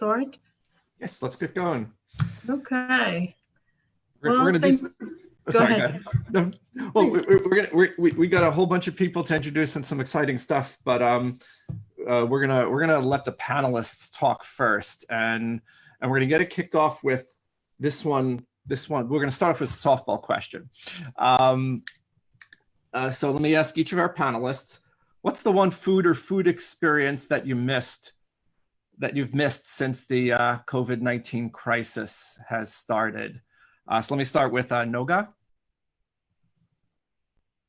start? Yes, let's get going. Okay. We're gonna do. Sorry, go ahead. No, well, we got a whole bunch of people to introduce and some exciting stuff, but we're gonna let the panelists talk first, and we're gonna get it kicked off with this one. We're gonna start off with a softball question. So let me ask each of our panelists, what's the one food or food experience that you've missed since the COVID-19 crisis has started? So let me start with Noga.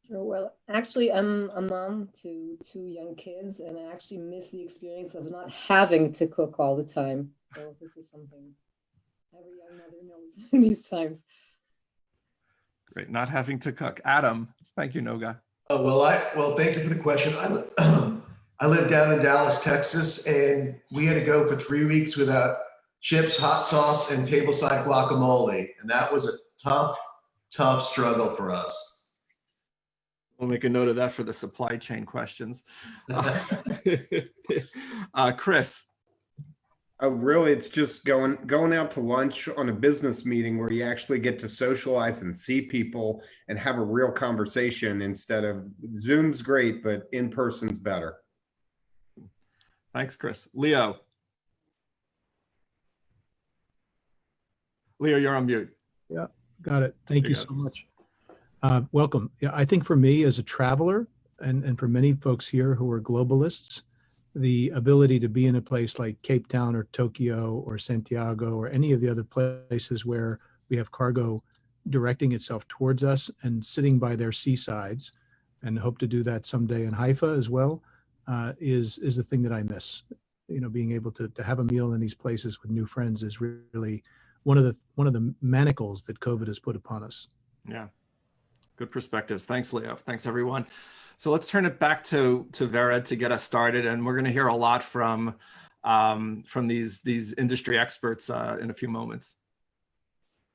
Sure. Well, actually, I'm a mom to 2 young kids, and I actually miss the experience of not having to cook all the time. So this is something every young mother knows in these times. Great, not having to cook. Adam, thank you, Noga. Oh, well, thank you for the question. I live down in Dallas, Texas, and we had to go for 3 weeks without chips, hot sauce, and tableside guacamole. And that was a tough struggle for us. We'll make a note of that for the supply chain questions. Chris. Really, it's just going out to lunch on a business meeting where you actually get to socialize and see people and have a real conversation instead of Zoom's great, but in person's better. Thanks, Chris. Leo. Leo, you're on mute. Yeah, got it. Thank you so much. Welcome. Yeah, I think for me as a traveler and for many folks here who are globalists, the ability to be in a place like Cape Town or Tokyo or Santiago or any of the other places where we have cargo directing itself towards us and sitting by their seasides, and hope to do that someday in Haifa as well, is the thing that I miss. You know, being able to have a meal in these places with new friends is really one of the manacles that COVID has put upon us. Yeah. Good perspectives. Thanks, Leo. Thanks, everyone. So let's turn it back to Vera to get us started, and we're going to hear a lot from these industry experts in a few moments.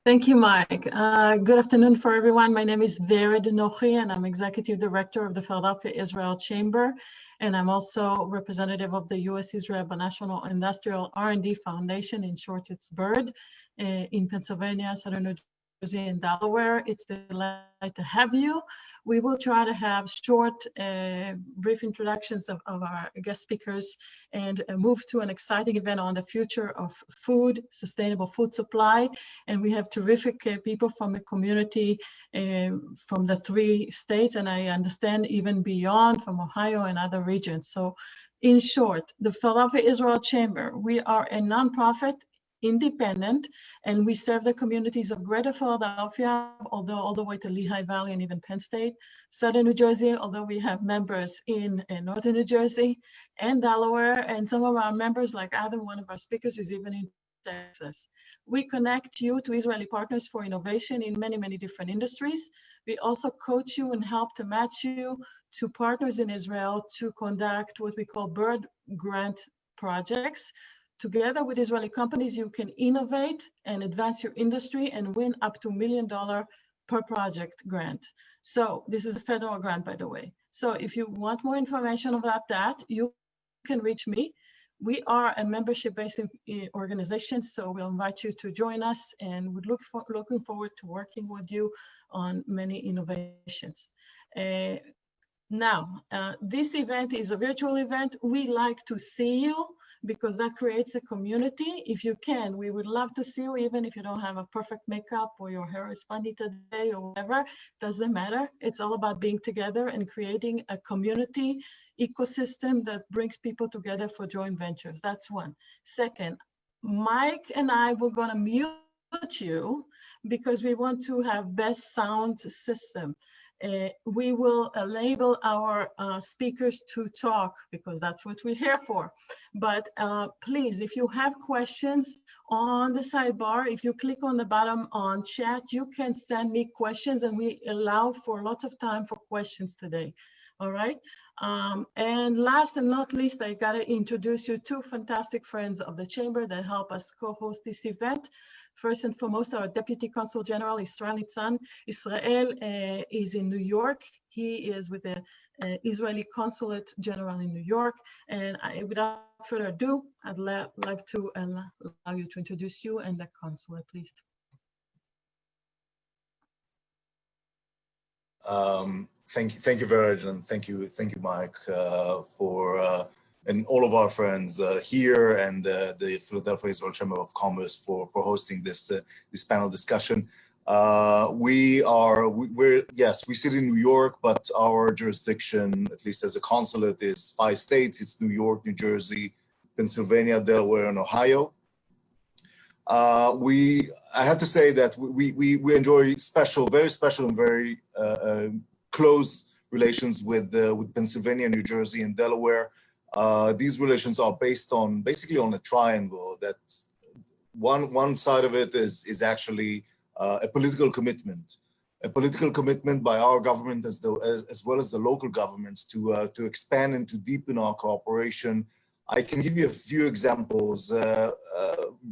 Thank you, Mike. Good afternoon for everyone. My name is Vera Denochi, and I'm Executive Director of the Philadelphia Israel Chamber, and I'm also representative of the U.S.-Israel Binational Industrial R&D Foundation, in short, it's BIRD, in Pennsylvania, Southern New Jersey, and Delaware. It's a delight to have you. We will try to have short, brief introductions of our guest speakers and move to an exciting event on the future of food, sustainable food supply. And we have terrific people from the community from the 3 states, and I understand even beyond, from Ohio and other regions. So in short, the Philadelphia Israel Chamber, we are a nonprofit, independent, and we serve the communities of Greater Philadelphia, although all the way to Lehigh Valley and even Penn State, Southern New Jersey, although we have members in Northern New Jersey and Delaware, and some of our members, like Adam, one of our speakers, is even in Texas. We connect you to Israeli partners for innovation in many, many different industries. We also coach you and help to match you to partners in Israel to conduct what we call BIRD grant projects. Together with Israeli companies, you can innovate and advance your industry and win up to $1 million per project grant. So this is a federal grant, by the way. So if you want more information about that, you can reach me. We are a membership-based organization, so we'll invite you to join us, and we're looking forward to working with you on many innovations. Now, this event is a virtual event. We like to see you, because that creates a community. If you can, we would love to see you, even if you don't have a perfect makeup or your hair is funny today or whatever, doesn't matter. It's all about being together and creating a community ecosystem that brings people together for joint ventures. That's one. Second, Mike and I were gonna mute you because we want to have best sound system. We will enable our speakers to talk, because that's what we're here for. But please, if you have questions on the sidebar, if you click on the bottom on chat, you can send me questions, and we allow for lots of time for questions today. All right. And last and not least, I gotta introduce you two fantastic friends of the Chamber that help us co-host this event. First and foremost, our Deputy Consul General, Israel Nitzan. Israel is in New York. He is with the Israeli Consulate General in New York. And without further ado, I'd like to allow you to introduce you and the consulate, please. Thank you, Vered, and thank you, Mike, and all of our friends here and the Philadelphia Israel Chamber of Commerce for hosting this panel discussion. We sit in New York, but our jurisdiction, at least as a consulate, is 5 states. It's New York, New Jersey, Pennsylvania, Delaware, and Ohio. I have to say that we enjoy very special and very close relations with Pennsylvania, New Jersey, and Delaware. These relations are based on basically on a triangle. That one side of it is actually a political commitment by our government as well as the local governments to expand and to deepen our cooperation. I can give you a few examples,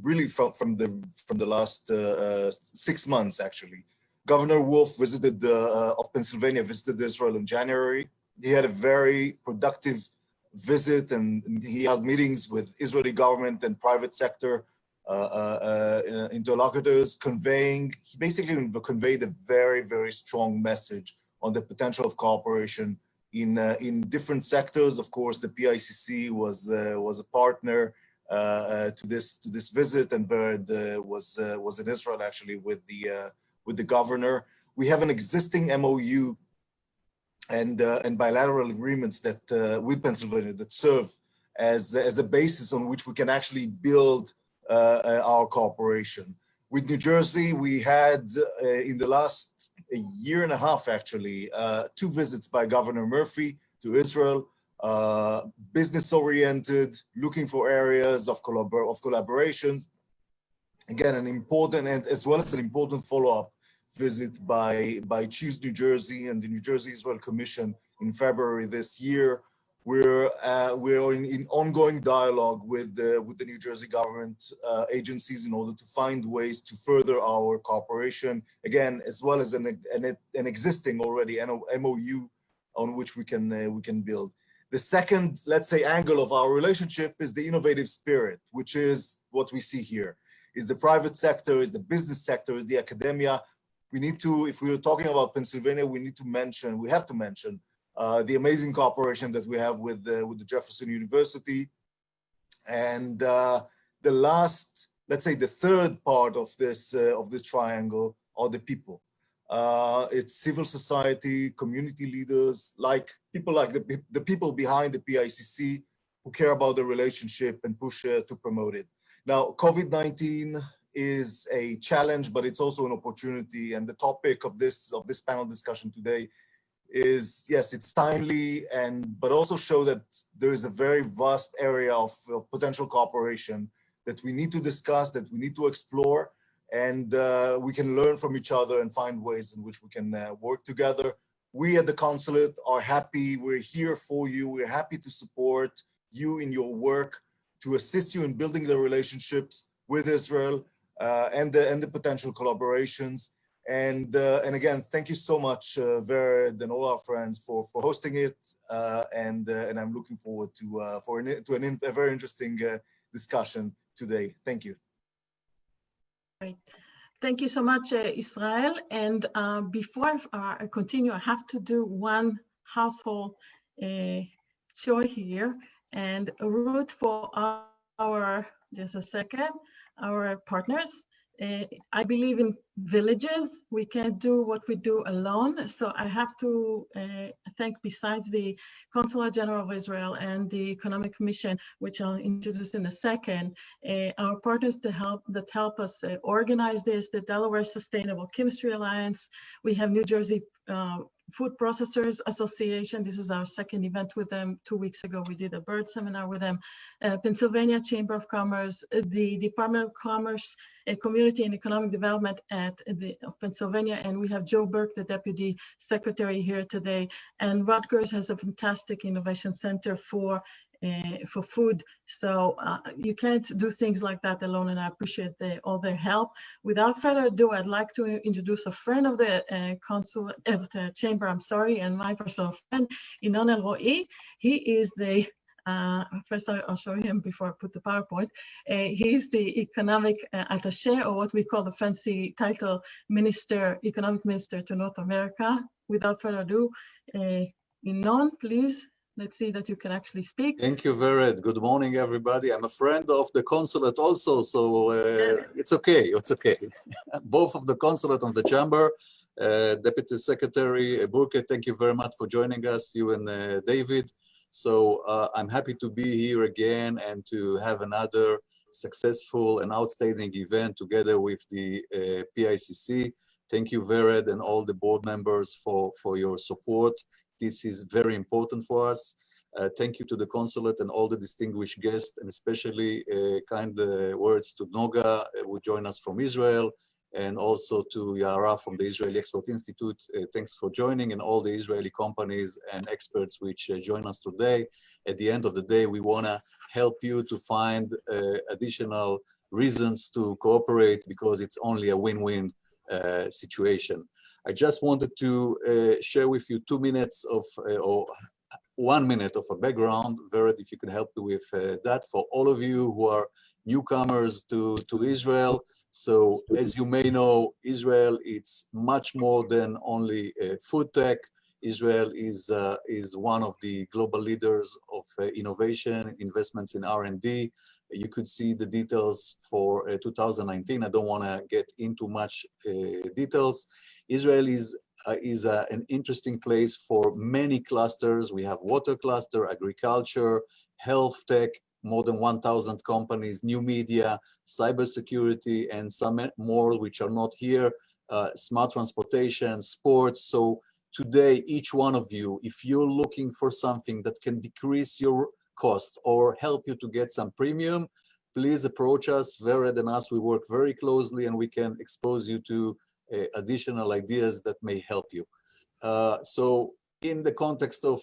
really from the last 6 months, actually. Governor Wolf of Pennsylvania visited Israel in January. He had a very productive visit, and he held meetings with Israeli government and private sector interlocutors, he basically conveyed a very, very strong message on the potential of cooperation in different sectors. Of course, the PICC was a partner to this visit, and Vered was in Israel actually with the governor. We have an existing MOU and bilateral agreements that with Pennsylvania that serve as a basis on which we can actually build our cooperation. With New Jersey, we had in the last year and a half, actually, 2 visits by Governor Murphy to Israel, business-oriented, looking for areas of collaborations. Again, an important, and as well as an important follow-up visit by Choose New Jersey and the New Jersey Israel Commission in February this year. We're in ongoing dialogue with the New Jersey government agencies in order to find ways to further our cooperation, again, as well as an existing already MOU on which we can build. The second, let's say, angle of our relationship is the innovative spirit, which is what we see here. Is the private sector, is the business sector, is the academia. We need to, if we are talking about Pennsylvania, we have to mention the amazing cooperation that we have with the Jefferson University. And the last, let's say the third part of this triangle are the people. It's civil society, community leaders, people like the people behind the PICC who care about the relationship and push to promote it. Now, COVID-19 is a challenge, but it's also an opportunity. And the topic of this panel discussion today is, yes, it's timely, but also show that there is a very vast area of potential cooperation that we need to discuss, that we need to explore, and we can learn from each other and find ways in which we can work together. We at the consulate are happy. We're here for you. We're happy to support you in your work, to assist you in building the relationships with Israel and the potential collaborations. And again, thank you so much, Vered and all our friends for hosting it. And I'm looking forward to a very interesting discussion today. Thank you. Great. Thank you so much, Israel. And before I continue, I have to do one household chore here and a root for our, just a second, our partners. I believe in villages. We can't do what we do alone. So I have to thank, besides the Consulate General of Israel and the Economic Commission, which I'll introduce in a second, our partners that help us organize this, the Delaware Sustainable Chemistry Alliance. We have New Jersey Food Processors Association. This is our second event with them. 2 weeks ago, we did a bird seminar with them. Pennsylvania Chamber of Commerce, the Department of Commerce, Community and Economic Development of Pennsylvania, and we have Joe Burke, the Deputy Secretary, here today. And Rutgers has a fantastic innovation center for food. So you can't do things like that alone, and I appreciate all their help. Without further ado, I'd like to introduce a friend of the chamber, and my personal friend, Inon El-Roi. He is the first I'll show him before I put the PowerPoint. He's the economic attaché, or what we call the fancy title, economic minister to North America. Without further ado, Inon, please. Let's see that you can actually speak. Thank you, Vered. Good morning, everybody. I'm a friend of the consulate also, so Yes. it's okay. It's okay. Both of the consulate and the chamber, Deputy Secretary Burke, thank you very much for joining us, you and David. So I'm happy to be here again and to have another successful and outstanding event together with the PICC. Thank you, Vered, and all the board members for your support. This is very important for us. Thank you to the consulate and all the distinguished guests, and especially kind words to Noga, who joined us from Israel, and also to Yara from the Israeli Export Institute. Thanks for joining, and all the Israeli companies and experts which join us today. At the end of the day, we want to help you to find additional reasons to cooperate, because it's only a win-win situation. I just wanted to share with you 2 minutes of, or 1 minute of a background. Vered, if you can help me with that, for all of you who are newcomers to Israel. So as you may know, Israel, it's much more than only food tech. Israel is one of the global leaders of innovation, investments in R&D. You could see the details for 2019. I don't want to get into much details. Israel is an interesting place for many clusters. We have water cluster, agriculture, health tech, more than 1,000 companies, new media, cybersecurity, and some more which are not here, smart transportation, sports. So today, each one of you, if you're looking for something that can decrease your cost or help you to get some premium, please approach us. Vered and us, we work very closely, and we can expose you to additional ideas that may help you. So in the context of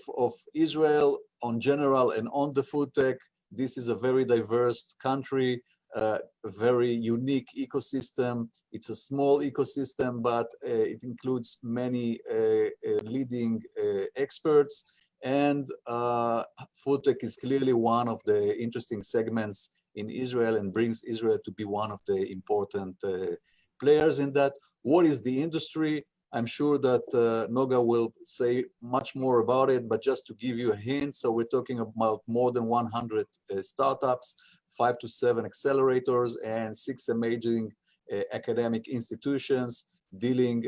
Israel on general and on the food tech, this is a very diverse country, a very unique ecosystem. It's a small ecosystem, but it includes many leading experts. And food tech is clearly one of the interesting segments in Israel, and brings Israel to be one of the important players in that. What is the industry? I'm sure that Noga will say much more about it, but just to give you a hint, so we're talking about more than 100 startups, 5 to 7 accelerators, and 6 amazing academic institutions dealing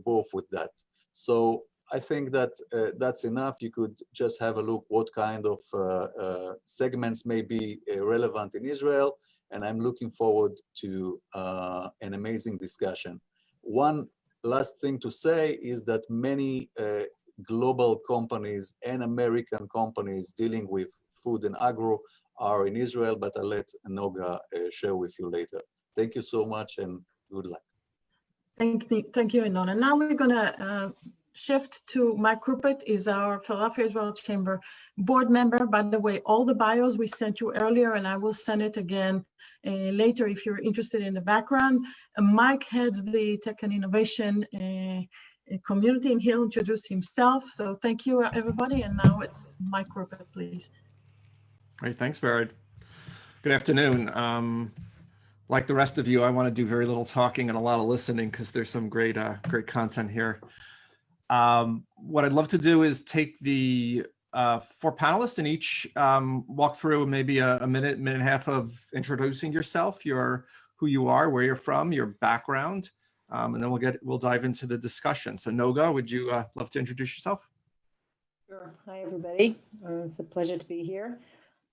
both with that. So I think that that's enough. You could just have a look what kind of segments may be relevant in Israel, and I'm looking forward to an amazing discussion. One last thing to say is that many global companies and American companies dealing with food and agro are in Israel, but I'll let Noga share with you later. Thank you so much, and good luck. Thank you, Inon. And now we're gonna shift to Mike Ruppert, is our Philadelphia Israel Chamber board member. By the way, all the bios we sent you earlier, and I will send it again later if you're interested in the background. Mike heads the tech and innovation community, and he'll introduce himself. So thank you, everybody. And now it's Mike Ruppert, please. Great, thanks, Vered. Good afternoon. Like the rest of you, I want to do very little talking and a lot of listening, because there's some great content here. What I'd love to do is take the 4 panelists and each walk through maybe a minute and a half of introducing yourself, who you are, where you're from, your background, and then we'll dive into the discussion. So Noga, would you love to introduce yourself? Sure. Hi, everybody. It's a pleasure to be here.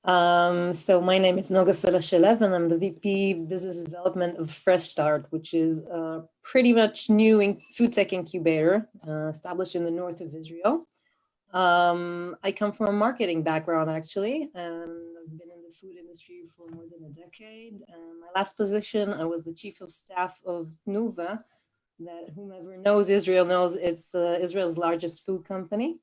So my name is Noga Shelev, and I'm the VP Business Development of Fresh Start, which is a pretty much new food tech incubator established in the north of Israel. I come from a marketing background, actually, and I've been in the food industry for more than a decade. My last position, I was the chief of staff of Nuva, that whomever knows Israel knows it's Israel's largest food company.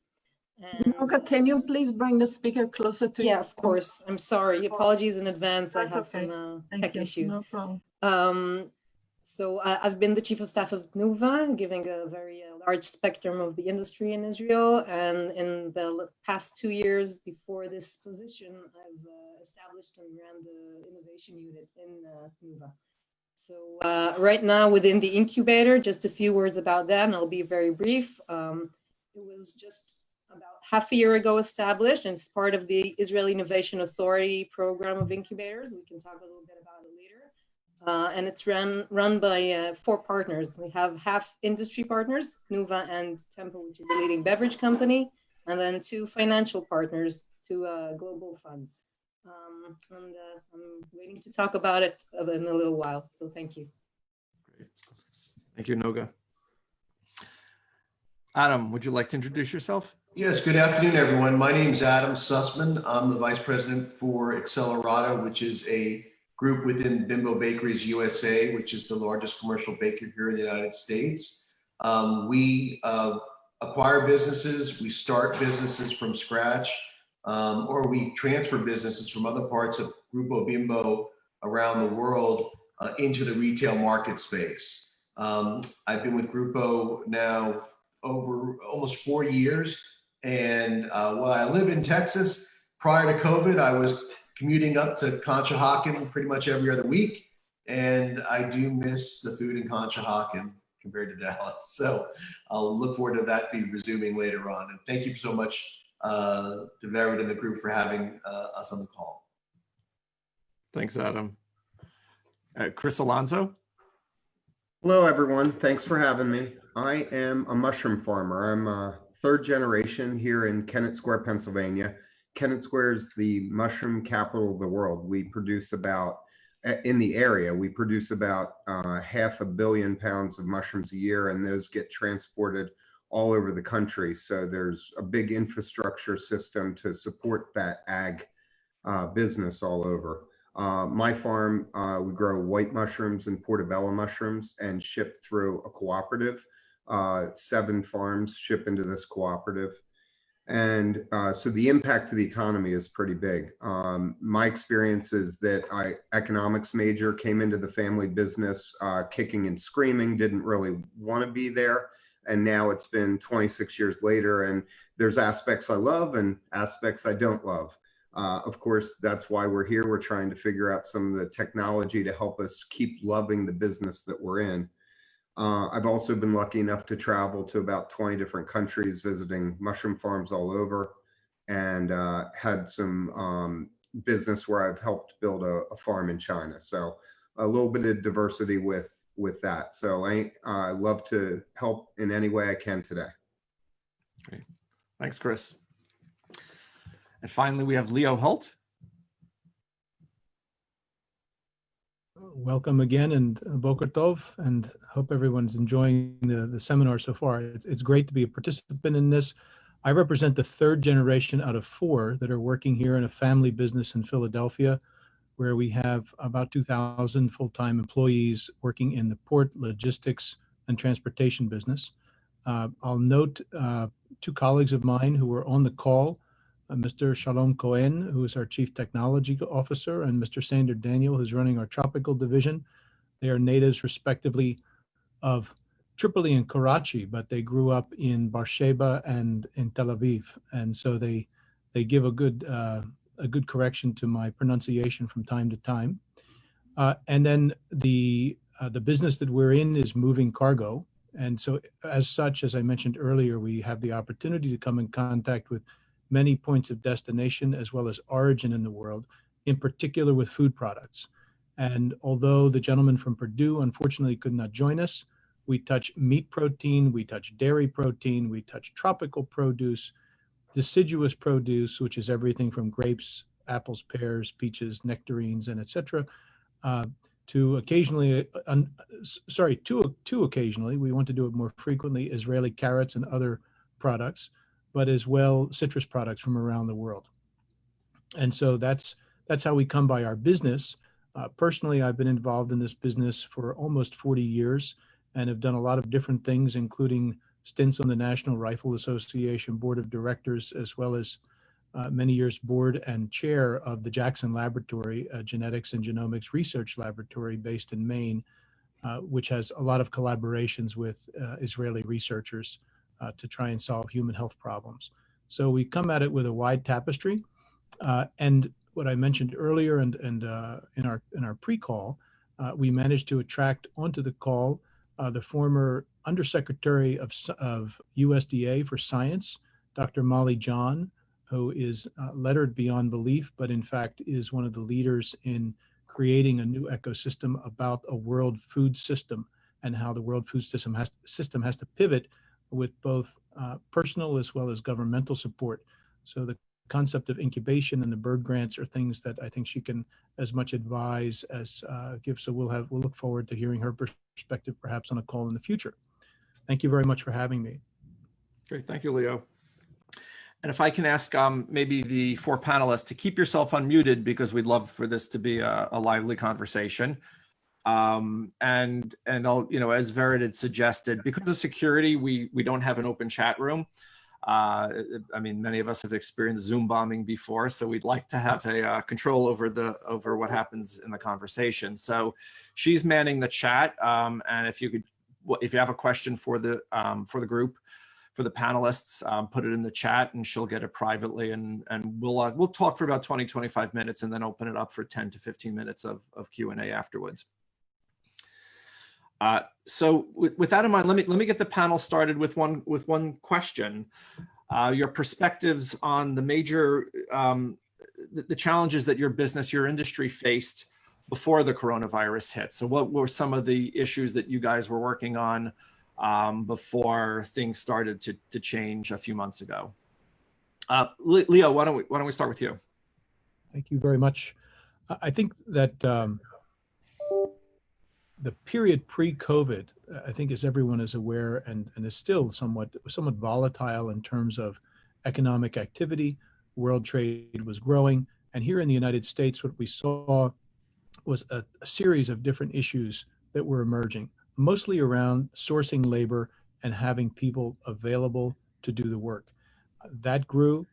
Noga, can you please bring the speaker closer to you? Yeah, of course. I'm sorry. Apologies in advance. That's I have okay. some Thank tech you. issues. No problem. So I've been the chief of staff of Nuva, giving a very large spectrum of the industry in Israel. And in the past 2 years before this position, I've established and ran the innovation unit in Nuva. So right now within the incubator, just a few words about that, and I'll be very brief. It was just about half a year ago established, and it's part of the Israeli Innovation Authority program of incubators. We can talk a little bit about it later. And it's run by 4 partners. We have half industry partners, Nuva and Tempo, which is a leading beverage company, and then 2 financial partners, 2 global funds. And I'm waiting to talk about it in a little while. So thank you. Great. Thank you, Noga. Adam, would you like to introduce yourself? Yes, good afternoon, everyone. My name is Adam Sussman. I'm the Vice President for Accelerata, which is a group within BIMBO Bakeries USA, which is the largest commercial bakery here in the United States. We acquire businesses, we start businesses from scratch, or we transfer businesses from other parts of Grupo BIMBO around the world into the retail market space. I've been with Grupo now over almost 4 years. And while I live in Texas, prior to COVID, I was commuting up to Conshohocken pretty much every other week. And I do miss the food in Conshohocken compared to Dallas. So I'll look forward to that be resuming later on. And thank you so much to Vered and the group for having us on the call. Thanks, Adam. Chris Alonzo. Hello, everyone. Thanks for having me. I am a mushroom farmer. I'm a 3rd generation here in Kennett Square, Pennsylvania. Kennett Square is the mushroom capital of the world. We produce about, in the area, we produce about 500 million pounds of mushrooms a year, and those get transported all over the country. So there's a big infrastructure system to support that ag business all over. My farm, we grow white mushrooms and portobello mushrooms and ship through a cooperative. 7 farms ship into this cooperative. And so the impact to the economy is pretty big. My experience is that economics major, came into the family business kicking and screaming, didn't really want to be there. And now it's been 26 years later, and there's aspects I love and aspects I don't love. Of course, that's why we're here. We're trying to figure out some of the technology to help us keep loving the business that we're in. I've also been lucky enough to travel to about 20 different countries, visiting mushroom farms all over, and had some business where I've helped build a farm in China. So a little bit of diversity with that. So I love to help in any way I can today. Great. Thanks, Chris. And finally, we have Leo Halt. Welcome again, and Boker Tov, and hope everyone's enjoying the seminar so far. It's great to be a participant in this. I represent the 3rd generation out of 4 that are working here in a family business in Philadelphia, where we have about 2,000 full-time employees working in the port, logistics, and transportation business. I'll note 2 colleagues of mine who were on the call, Mr. Shalom Cohen, who is our Chief Technology Officer, and Mr. Sander Daniel, who's running our tropical division. They are natives, respectively, of Tripoli and Karachi, but they grew up in Beersheba and in Tel Aviv, and so they give a good correction to my pronunciation from time to time. And then the business that we're in is moving cargo, and so as such, as I mentioned earlier, we have the opportunity to come in contact with many points of destination as well as origin in the world, in particular with food products. And although the gentleman from Purdue unfortunately could not join us, we touch meat protein, we touch dairy protein, we touch tropical produce, deciduous produce, which is everything from grapes apples, pears, peaches, nectarines, and etc. To occasionally, to occasionally, we want to do it more frequently, Israeli carrots and other products, but as well citrus products from around the world. And so that's how we come by our business. Personally, I've been involved in this business for almost 40 years and have done a lot of different things, including stints on the National Rifle Association Board of Directors, as well as many years board and chair of the Jackson Laboratory, a genetics and genomics research laboratory based in Maine, which has a lot of collaborations with Israeli researchers to try and solve human health problems. So we come at it with a wide tapestry. And what I mentioned earlier and in our pre-call, we managed to attract onto the call the former Undersecretary of USDA for Science, Dr. Molly John, who is lettered beyond belief, but in fact is one of the leaders in creating a new ecosystem about a world food system and how the world food system has to pivot with both personal as well as governmental support. So the concept of incubation and the bird grants are things that I think she can as much advise as give. So we'll look forward to hearing her perspective perhaps on a call in the future. Thank you very much for having me. Great, thank you, Leo. And if I can ask maybe the 4 panelists to keep yourself unmuted, because we'd love for this to be a lively conversation. And I'll, as Vered had suggested, because of security, we don't have an open chat room. I mean, many of us have experienced Zoom bombing before, so we'd like to have a control over what happens in the conversation. So she's manning the chat, and if you have a question for the group, for the panelists, put it in the chat and she'll get it privately, and we'll talk for about 20-25 minutes and then open it up for 10 to 15 minutes of Q&A afterwards. So with that in mind, let me get the panel started with one question. Your perspectives on the major the challenges that your industry faced before the coronavirus hit. So what were some of the issues that you guys were working on before things started to change a few months ago? Leo, why don't we start with you? Thank you very much. I think that the period pre-COVID, I think, as everyone is aware, and is still somewhat volatile in terms of economic activity. World trade was growing, and here in the United States, what we saw was a series of different issues that were emerging, mostly around sourcing labor and having people available to do the work. That grew.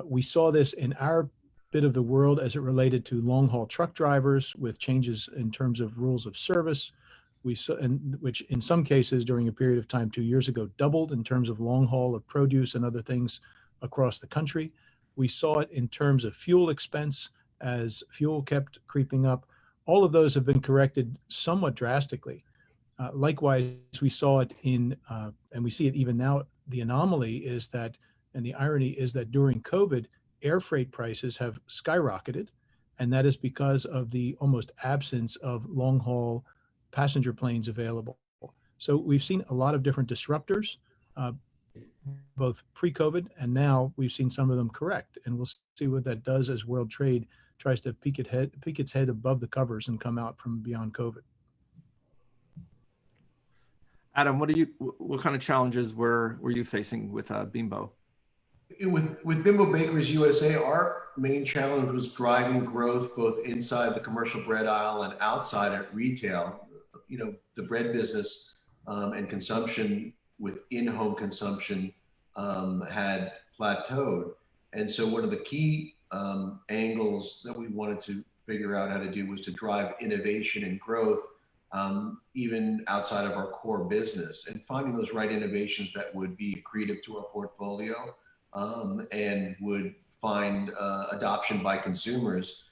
We saw this in our bit of the world as it related to long-haul truck drivers with changes in terms of rules of service. We saw, and which in some cases during a period of time 2 years ago doubled in terms of long haul of produce and other things across the country. We saw it in terms of fuel expense as fuel kept creeping up. All of those have been corrected somewhat drastically. Likewise, we saw it in, and we see it even now, the anomaly is that, and the irony is that during COVID, air freight prices have skyrocketed, and that is because of the almost absence of long-haul passenger planes available. So we've seen a lot of different disruptors, both pre-COVID, and now we've seen some of them correct, and we'll see what that does as world trade tries to peek its head above the covers and come out from beyond COVID. Adam, what kind of challenges were you facing with BIMBO? With BIMBO Bakeries USA, our main challenge was driving growth both inside the commercial bread aisle and outside at retail. You know, the bread business and consumption with in-home consumption had plateaued. And so one of the key angles that we wanted to figure out how to do was to drive innovation and growth even outside of our core business, and finding those right innovations that would be accretive to our portfolio and would find adoption by consumers.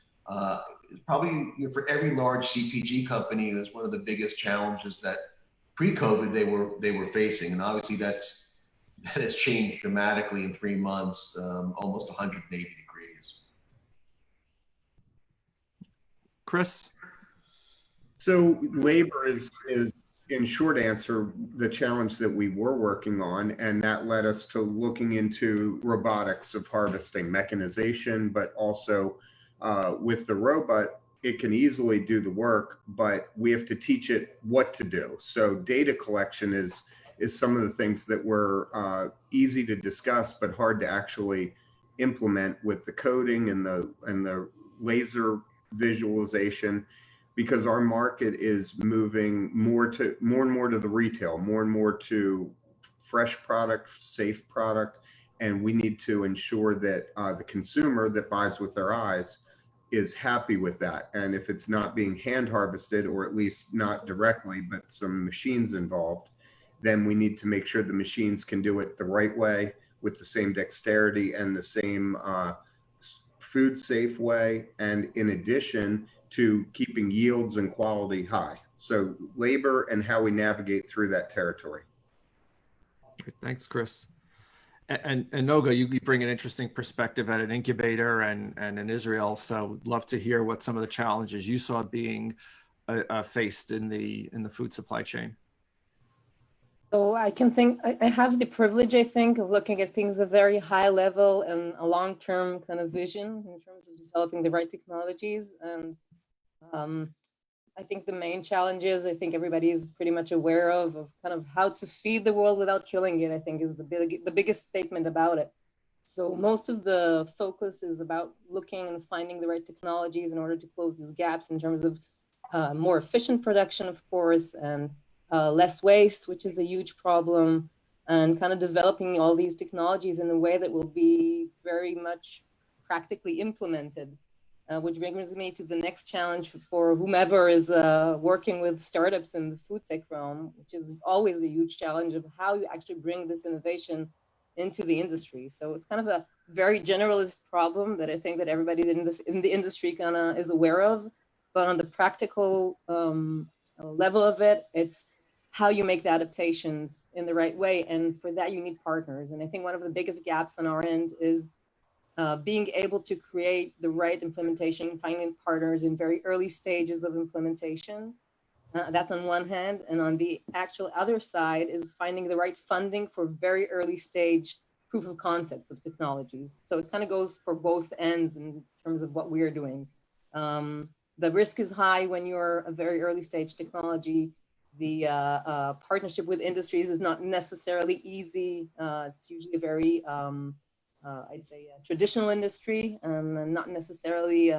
Probably, you know, for every large CPG company, that's one of the biggest challenges that pre-COVID they were facing, and obviously that has changed dramatically in 3 months, almost 180 degrees. Chris? So labor is in short answer, the challenge that we were working on, and that led us to looking into robotics of harvesting, mechanization, but also With the robot, it can easily do the work, but we have to teach it what to do. So data collection is some of the things that were easy to discuss, but hard to actually implement with the coding and the laser visualization, because our market is moving more and more to the retail, more and more to fresh product, safe product, and we need to ensure that the consumer that buys with their eyes is happy with that. And if it's not being hand harvested, or at least not directly, but some machines involved, then we need to make sure the machines can do it the right way with the same dexterity and the same food safe way, and in addition to keeping yields and quality high. So labor and how we navigate through that territory. Thanks, Chris. And Noga, you bring an interesting perspective at an incubator and in Israel. So love to hear what some of the challenges you saw being faced in the food supply chain. So I have the privilege, I think, of looking at things at a very high level and a long-term kind of vision in terms of developing the right technologies. And I think the main challenges, I think everybody is pretty much aware of kind of how to feed the world without killing it, I think is the biggest statement about it. So most of the focus is about looking and finding the right technologies in order to close these gaps in terms of more efficient production, of course, and less waste, which is a huge problem, and kind of developing all these technologies in a way that will be very much practically implemented. Which brings me to the next challenge for whomever is working with startups in the food tech realm, which is always a huge challenge of how you actually bring this innovation into the industry. So it's kind of a very generalist problem that I think that everybody in the industry kind of is aware of, but on the practical level of it, it's how you make the adaptations in the right way. And for that, you need partners. And I think one of the biggest gaps on our end is being able to create the right implementation, finding partners in very early stages of implementation. That's on one hand. And on the actual other side is finding the right funding for very early stage proof of concepts of technologies. So it kind of goes for both ends in terms of what we're doing. The risk is high when you're a very early stage technology. The partnership with industries is not necessarily easy. It's usually a very I'd say a traditional industry, and not necessarily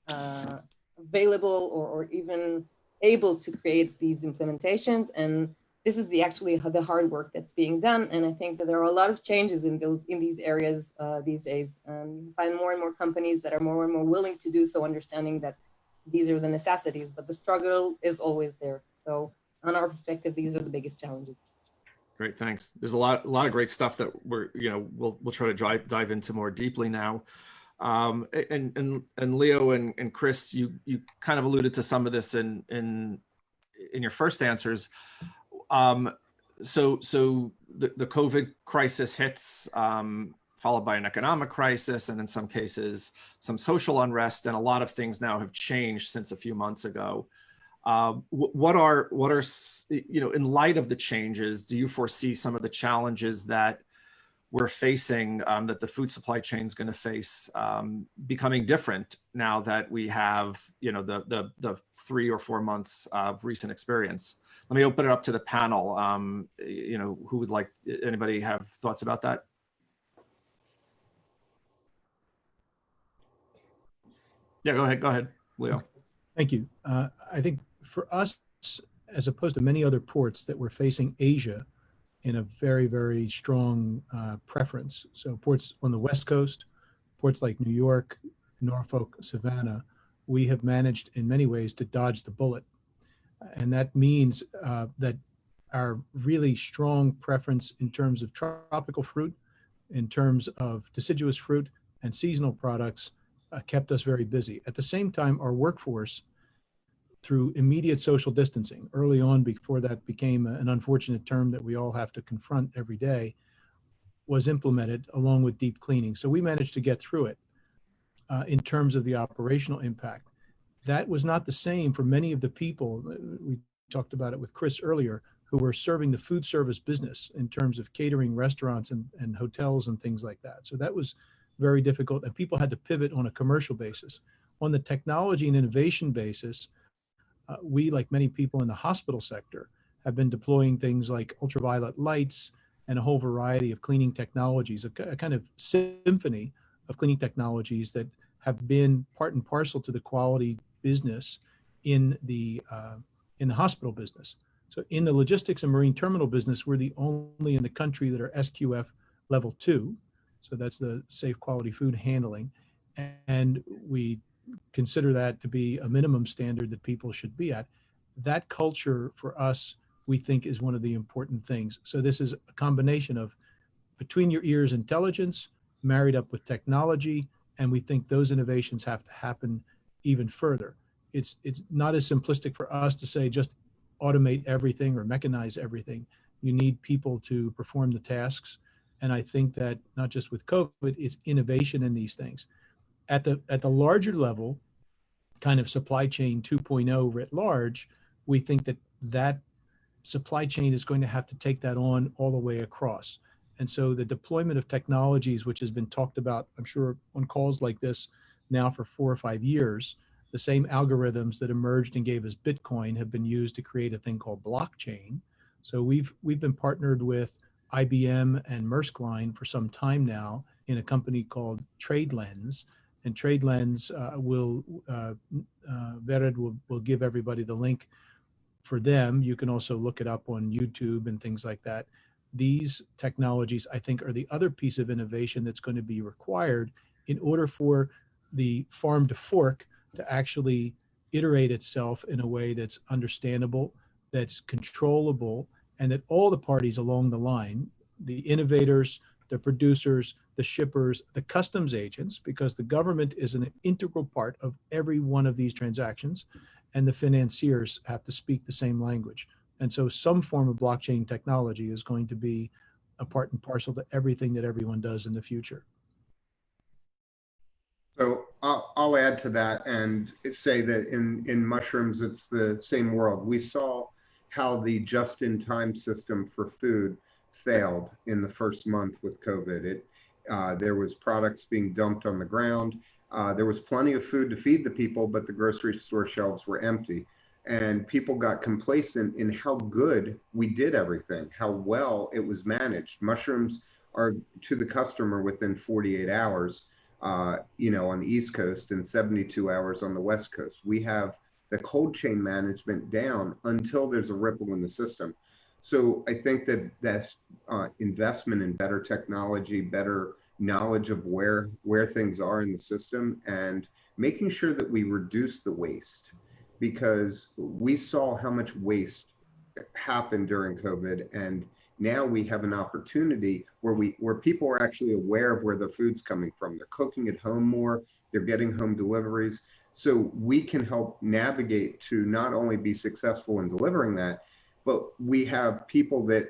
available or even able to create these implementations. And this is actually the hard work that's being done. And I think that there are a lot of changes in these areas these days. You find more and more companies that are more and more willing to do so, understanding that these are the necessities, but the struggle is always there. So on our perspective, these are the biggest challenges. Great, thanks. There's a lot of great stuff that we'll try to dive into more deeply now. And Leo and Chris, you kind of alluded to some of this in your first answers. So the COVID crisis hits, followed by an economic crisis, and in some cases some social unrest, and a lot of things now have changed since a few months ago. What are in light of the changes, do you foresee some of the challenges that we're facing, that the food supply chain is going to face, becoming different now that we have the 3 or 4 months of recent experience? Let me open it up to the panel. Who would like? Anybody have thoughts about that? Yeah, go ahead, Leo. Thank you. I think for us, as opposed to many other ports that we're facing Asia in a very, very strong preference. So ports on the West Coast, ports like New York, Norfolk, Savannah, we have managed in many ways to dodge the bullet. And that means that our really strong preference in terms of tropical fruit, in terms of deciduous fruit and seasonal products kept us very busy. At the same time, our workforce, through immediate social distancing, early on before that became an unfortunate term that we all have to confront every day, was implemented along with deep cleaning. So we managed to get through it in terms of the operational impact. That was not the same for many of the people, we talked about it with Chris earlier, who were serving the food service business in terms of catering restaurants and hotels and things like that. So that was very difficult, and people had to pivot on a commercial basis. On the technology and innovation basis, we, like many people in the hospital sector, have been deploying things like ultraviolet lights and a whole variety of cleaning technologies, a kind of symphony of cleaning technologies that have been part and parcel to the quality business in the hospital business. So in the logistics and marine terminal business, we're the only in the country that are SQF level 2. So that's the safe quality food handling. And we consider that to be a minimum standard that people should be at. That culture for us, we think, is one of the important things. So this is a combination of between your ears intelligence married up with technology, and we think those innovations have to happen even further. It's not as simplistic for us to say just automate everything or mechanize everything. You need people to perform the tasks. And I think that not just with COVID, it's innovation in these things. At the larger level, kind of supply chain 2.0 writ large, we think that supply chain is going to have to take that on all the way across. And so the deployment of technologies, which has been talked about, I'm sure, on calls like this now for 4 or 5 years, the same algorithms that emerged and gave us Bitcoin have been used to create a thing called blockchain. So we've been partnered with IBM and Maersk Line for some time now in a company called TradeLens. And TradeLens Vered will give everybody the link for them. You can also look it up on YouTube and things like that. These technologies, I think, are the other piece of innovation that's going to be required in order for the farm to fork to actually iterate itself in a way that's understandable, that's controllable, and that all the parties along the line, the innovators, the producers, the shippers, the customs agents, because the government is an integral part of every one of these transactions, and the financiers have to speak the same language. And so some form of blockchain technology is going to be a part and parcel to everything that everyone does in the future. So I'll add to that and say that in mushrooms, it's the same world. We saw how the just-in-time system for food failed in the first month with COVID. There was products being dumped on the ground. There was plenty of food to feed the people, but the grocery store shelves were empty. And people got complacent in how good we did everything, how well it was managed. Mushrooms are to the customer within 48 hours, on the East Coast and 72 hours on the West Coast. We have the cold chain management down until there's a ripple in the system. So I think that that's investment in better technology, better knowledge of where things are in the system, and making sure that we reduce the waste, because we saw how much waste happened during COVID, and now we have an opportunity where people are actually aware of where their food's coming from. They're cooking at home more, they're getting home deliveries. So we can help navigate to not only be successful in delivering that, but we have people that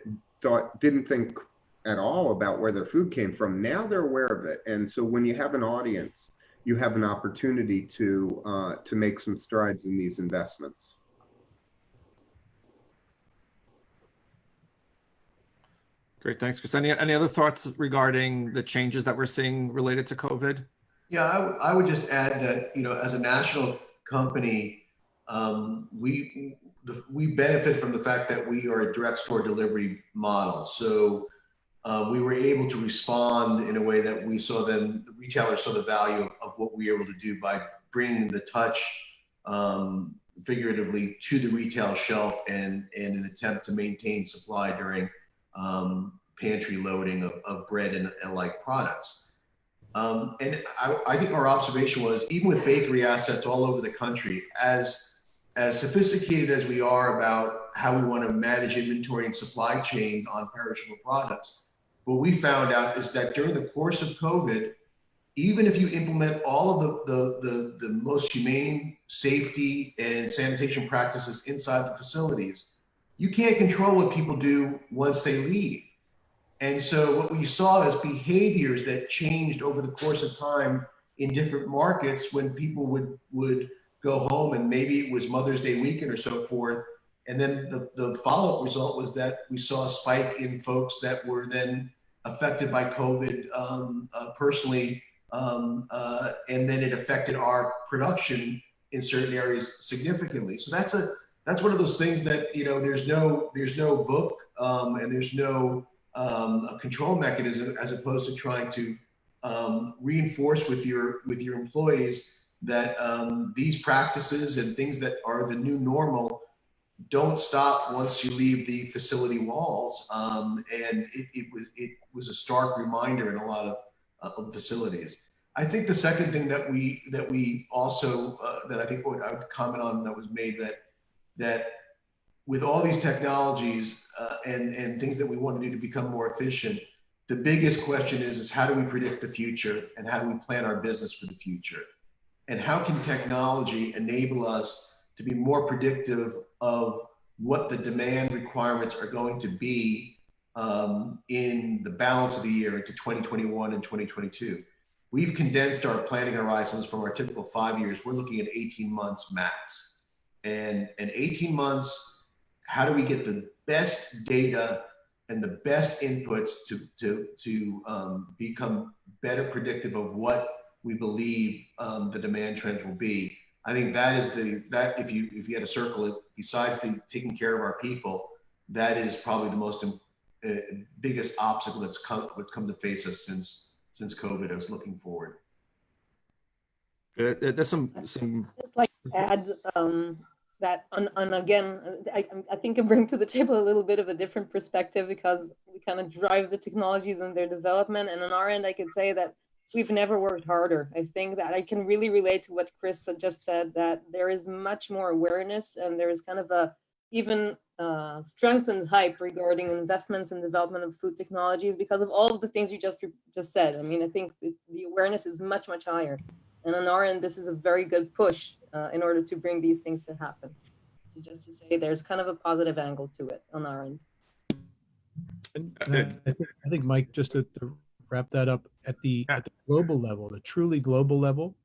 didn't think at all about where their food came from. Now they're aware of it. And so when you have an audience, you have an opportunity to make some strides in these investments. Great, thanks, Chris. Any other thoughts regarding the changes that we're seeing related to COVID? Yeah, I would just add that, as a national company, we benefit from the fact that we are a direct store delivery model. So we were able to respond in a way that we saw the retailers saw the value of what we were able to do by bringing the touch figuratively to the retail shelf and in an attempt to maintain supply during pantry loading of bread and like products. And I think our observation was, even with bakery assets all over the country, as sophisticated as we are about how we want to manage inventory and supply chains on perishable products, what we found out is that during the course of COVID, even if you implement all of the most humane safety and sanitation practices inside the facilities, you can't control what people do once they leave. And so what we saw is behaviors that changed over the course of time in different markets when people would go home, and maybe it was Mother's Day weekend or so forth. And then the follow-up result was that we saw a spike in folks that were then affected by COVID personally and then it affected our production in certain areas significantly. So that's one of those things that, you know, there's no book and there's no a control mechanism, as opposed to trying to reinforce with your employees that these practices and things that are the new normal don't stop once you leave the facility walls. And it was a stark reminder in a lot of facilities. I think the second thing that we also that I think I would comment on that was made, that with all these technologies and things that we want to do to become more efficient, the biggest question is how do we predict the future, and how do we plan our business for the future? And how can technology enable us to be more predictive of what the demand requirements are going to be in the balance of the year into 2021 and 2022? We've condensed our planning horizons from our typical 5 years. We're looking at 18 months max. And 18 months, how do we get the best data and the best inputs to become better predictive of what we believe the demand trends will be? I think that is that if you had to circle it, besides taking care of our people, that is probably the most biggest obstacle that's come to face us since COVID. I was looking forward. There's some. Just like to add that on again, I think I bring to the table a little bit of a different perspective, because we kind of drive the technologies and their development. And on our end, I could say that we've never worked harder. I think that I can really relate to what Chris just said, that there is much more awareness, and there is kind of a even strengthened hype regarding investments and development of food technologies because of all of the things you just said. I mean, I think the awareness is much, much higher. And on our end, this is a very good push in order to bring these things to happen. So just to say, there's kind of a positive angle to it on our end. And I think, Mike, just to wrap that up, at the global level, the truly global level,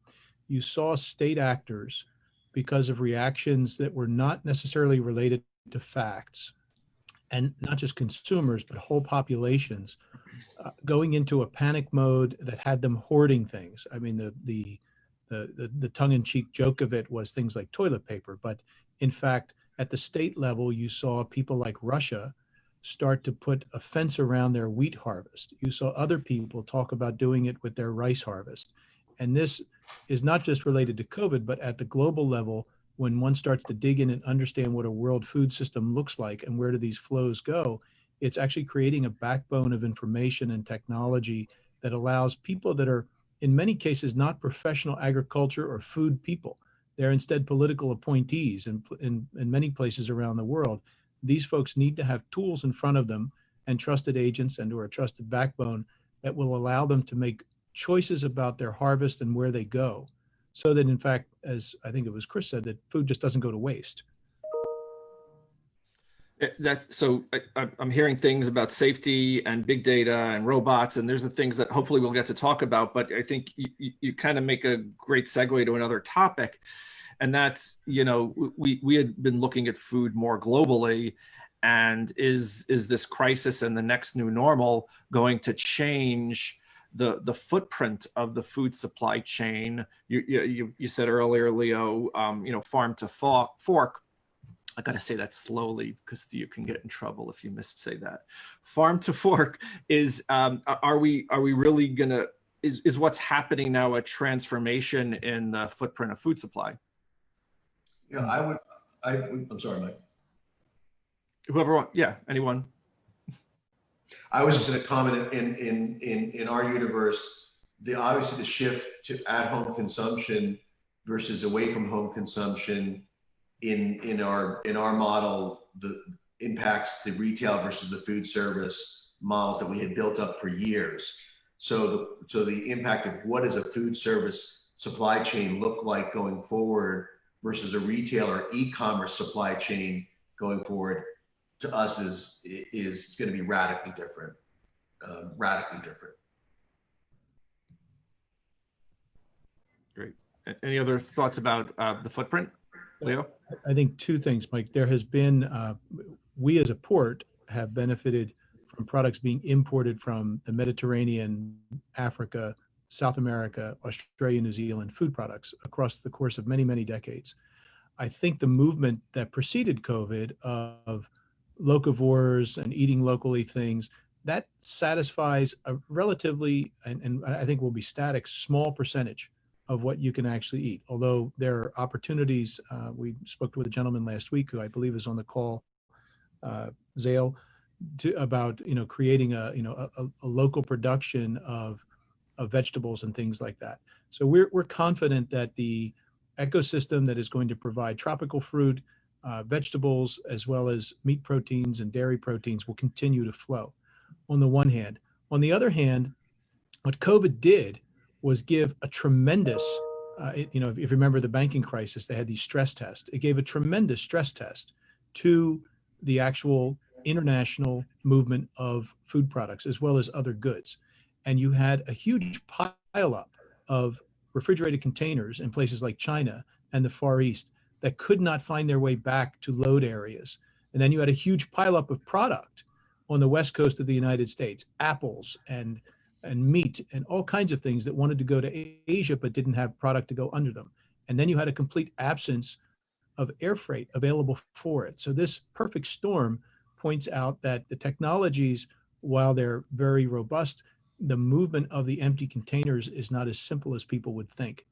you saw state actors, because of reactions that were not necessarily related to facts, and not just consumers, but whole populations, going into a panic mode that had them hoarding things. I mean, the tongue-in-cheek joke of it was things like toilet paper, but in fact, at the state level, you saw people like Russia start to put a fence around their wheat harvest. You saw other people talk about doing it with their rice harvest. And this is not just related to COVID, but at the global level, when one starts to dig in and understand what a world food system looks like and where do these flows go, it's actually creating a backbone of information and technology that allows people that are, in many cases, not professional agriculture or food people. They're instead political appointees in many places around the world. These folks need to have tools in front of them and trusted agents and or a trusted backbone that will allow them to make choices about their harvest and where they go, so that in fact, as I think it was Chris said, that food just doesn't go to waste. So I'm hearing things about safety and big data and robots, and there's the things that hopefully we'll get to talk about, but I think you kind of make a great segue to another topic. And that's, you know, we had been looking at food more globally, and is this crisis and the next new normal going to change the footprint of the food supply chain? You said earlier, Leo, you know, farm to fork. I got to say that slowly because you can get in trouble if you missay that. Farm to fork is, are we really gonna, is what's happening now a transformation in the footprint of food supply? Yeah, I'm sorry, Mike. Whoever, yeah, anyone. I was just going to comment in our universe, obviously the shift to at-home consumption versus away from home consumption in our model, the impacts the retail versus the food service models that we had built up for years. So the impact of what does a food service supply chain look like going forward versus a retail or e-commerce supply chain going forward, to us is going to be radically different. Great. Any other thoughts about the footprint, Leo? I think two things, Mike. There has been, we as a port have benefited from products being imported from the Mediterranean, Africa, South America, Australia, New Zealand food products across the course of many, many decades. I think the movement that preceded COVID of locavores and eating locally things, that satisfies a relatively, and I think will be static, small percentage of what you can actually eat. Although there are opportunities, we spoke with a gentleman last week who I believe is on the call, Zale, about creating a local production of vegetables and things like that. So we're confident that the ecosystem that is going to provide tropical fruit, vegetables, as well as meat proteins and dairy proteins will continue to flow on the one hand. On the other hand, what COVID did was give a tremendous, if you remember the banking crisis, they had these stress tests. It gave a tremendous stress test to the actual international movement of food products as well as other goods. And you had a huge pileup of refrigerated containers in places like China and the Far East that could not find their way back to load areas. And then you had a huge pileup of product on the West Coast of the United States, apples and meat and all kinds of things that wanted to go to Asia but didn't have product to go under them. And then you had a complete absence of air freight available for it. So this perfect storm points out that the technologies, while they're very robust, the movement of the empty containers is not as simple as people would think.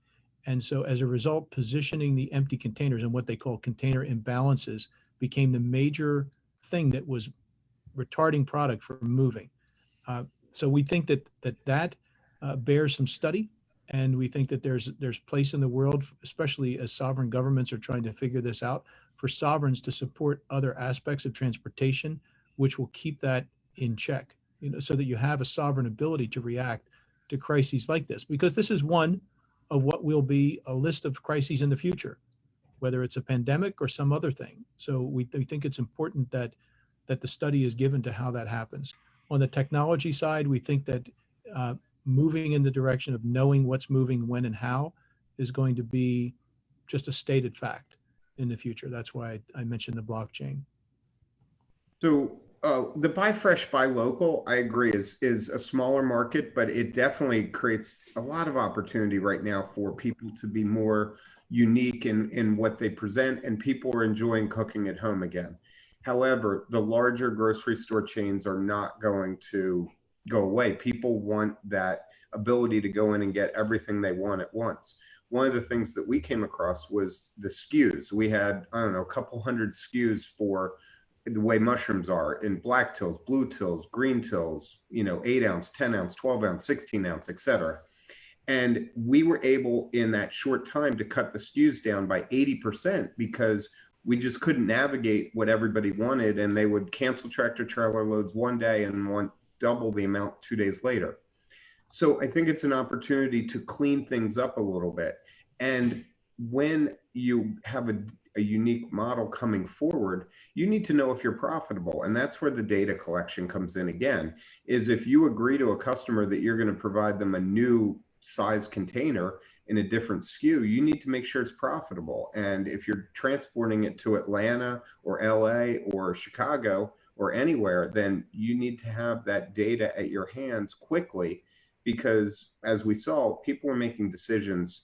And so as a result, positioning the empty containers and what they call container imbalances became the major thing that was retarding product from moving. So we think that bears some study, and we think that there's place in the world, especially as sovereign governments are trying to figure this out, for sovereigns to support other aspects of transportation, which will keep that in check, so that you have a sovereign ability to react to crises like this, because this is one of what will be a list of crises in the future, whether it's a pandemic or some other thing. So we think it's important that the study is given to how that happens. On the technology side, we think that moving in the direction of knowing what's moving when and how is going to be just a stated fact in the future. That's why I mentioned the blockchain. So the buy fresh, buy local, I agree, is a smaller market, but it definitely creates a lot of opportunity right now for people to be more unique in what they present, and people are enjoying cooking at home again. However, the larger grocery store chains are not going to go away. People want that ability to go in and get everything they want at once. One of the things that we came across was the SKUs. We had, I don't know, a couple hundred SKUs for the way mushrooms are in black tills, blue tills, green tills, 8 ounce, 10 ounce, 12 ounce, 16 ounce, et cetera. And we were able in that short time to cut the SKUs down by 80% because we just couldn't navigate what everybody wanted, and they would cancel tractor trailer loads one day and want double the amount 2 days later. So I think it's an opportunity to clean things up a little bit. And when you have a unique model coming forward, you need to know if you're profitable. And that's where the data collection comes in again, is if you agree to a customer that you're going to provide them a new size container in a different SKU, you need to make sure it's profitable. And if you're transporting it to Atlanta or LA or Chicago or anywhere, then you need to have that data at your hands quickly, because as we saw, people were making decisions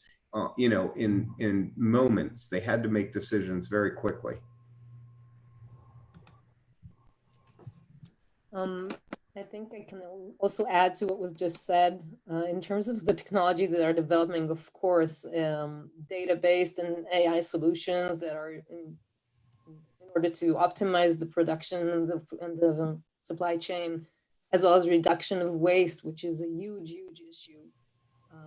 in moments. They had to make decisions very quickly. I think I can also add to what was just said in terms of the technology that are developing, of course, data-based and AI solutions that are in order to optimize the production and the supply chain, as well as reduction of waste, which is a huge, huge issue,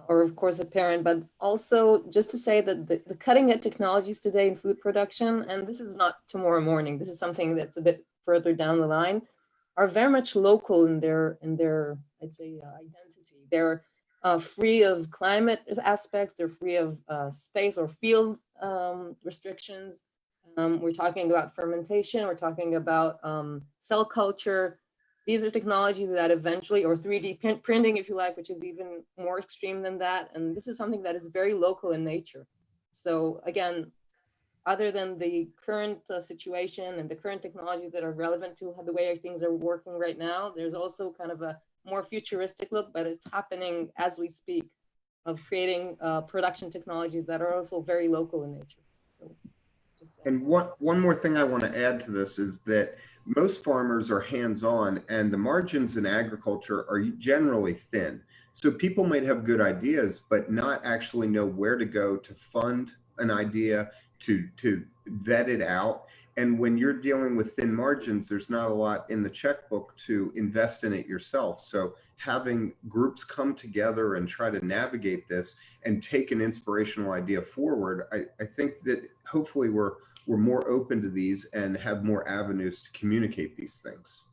or of course apparent, but also just to say that the cutting edge technologies today in food production, and this is not tomorrow morning, this is something that's a bit further down the line, are very much local in their I'd say identity. They're free of climate aspects. They're free of space or field restrictions. We're talking about fermentation. We're talking about cell culture. These are technologies that eventually, or 3D printing, if you like, which is even more extreme than that. And this is something that is very local in nature. So again, other than the current situation and the current technologies that are relevant to the way things are working right now, there's also kind of a more futuristic look, but it's happening as we speak, of creating production technologies that are also very local in nature. So and one more thing I want to add to this is that most farmers are hands-on, and the margins in agriculture are generally thin. So people might have good ideas, but not actually know where to go to fund an idea, to vet it out. And when you're dealing with thin margins, there's not a lot in the checkbook to invest in it yourself. So having groups come together and try to navigate this and take an inspirational idea forward, I think that hopefully we're more open to these and have more avenues to communicate these things.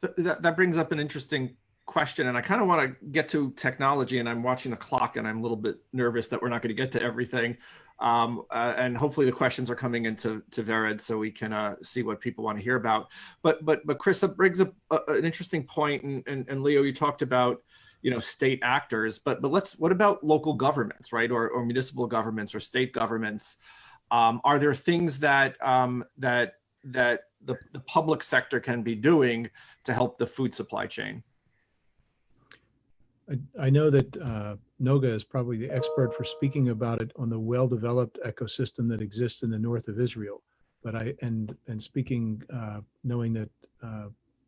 That brings up an interesting question, and I kind of want to get to technology, and I'm watching the clock and I'm a little bit nervous that we're not going to get to everything. And hopefully the questions are coming into Vered so we can see what people want to hear about. But Chris, that brings up an interesting point, and Leo, you talked about, you know, state actors, but what about local governments, right, or municipal governments or state governments? Are there things that the public sector can be doing to help the food supply chain? I know that Noga is probably the expert for speaking about it on the well-developed ecosystem that exists in the north of Israel. But and speaking, knowing that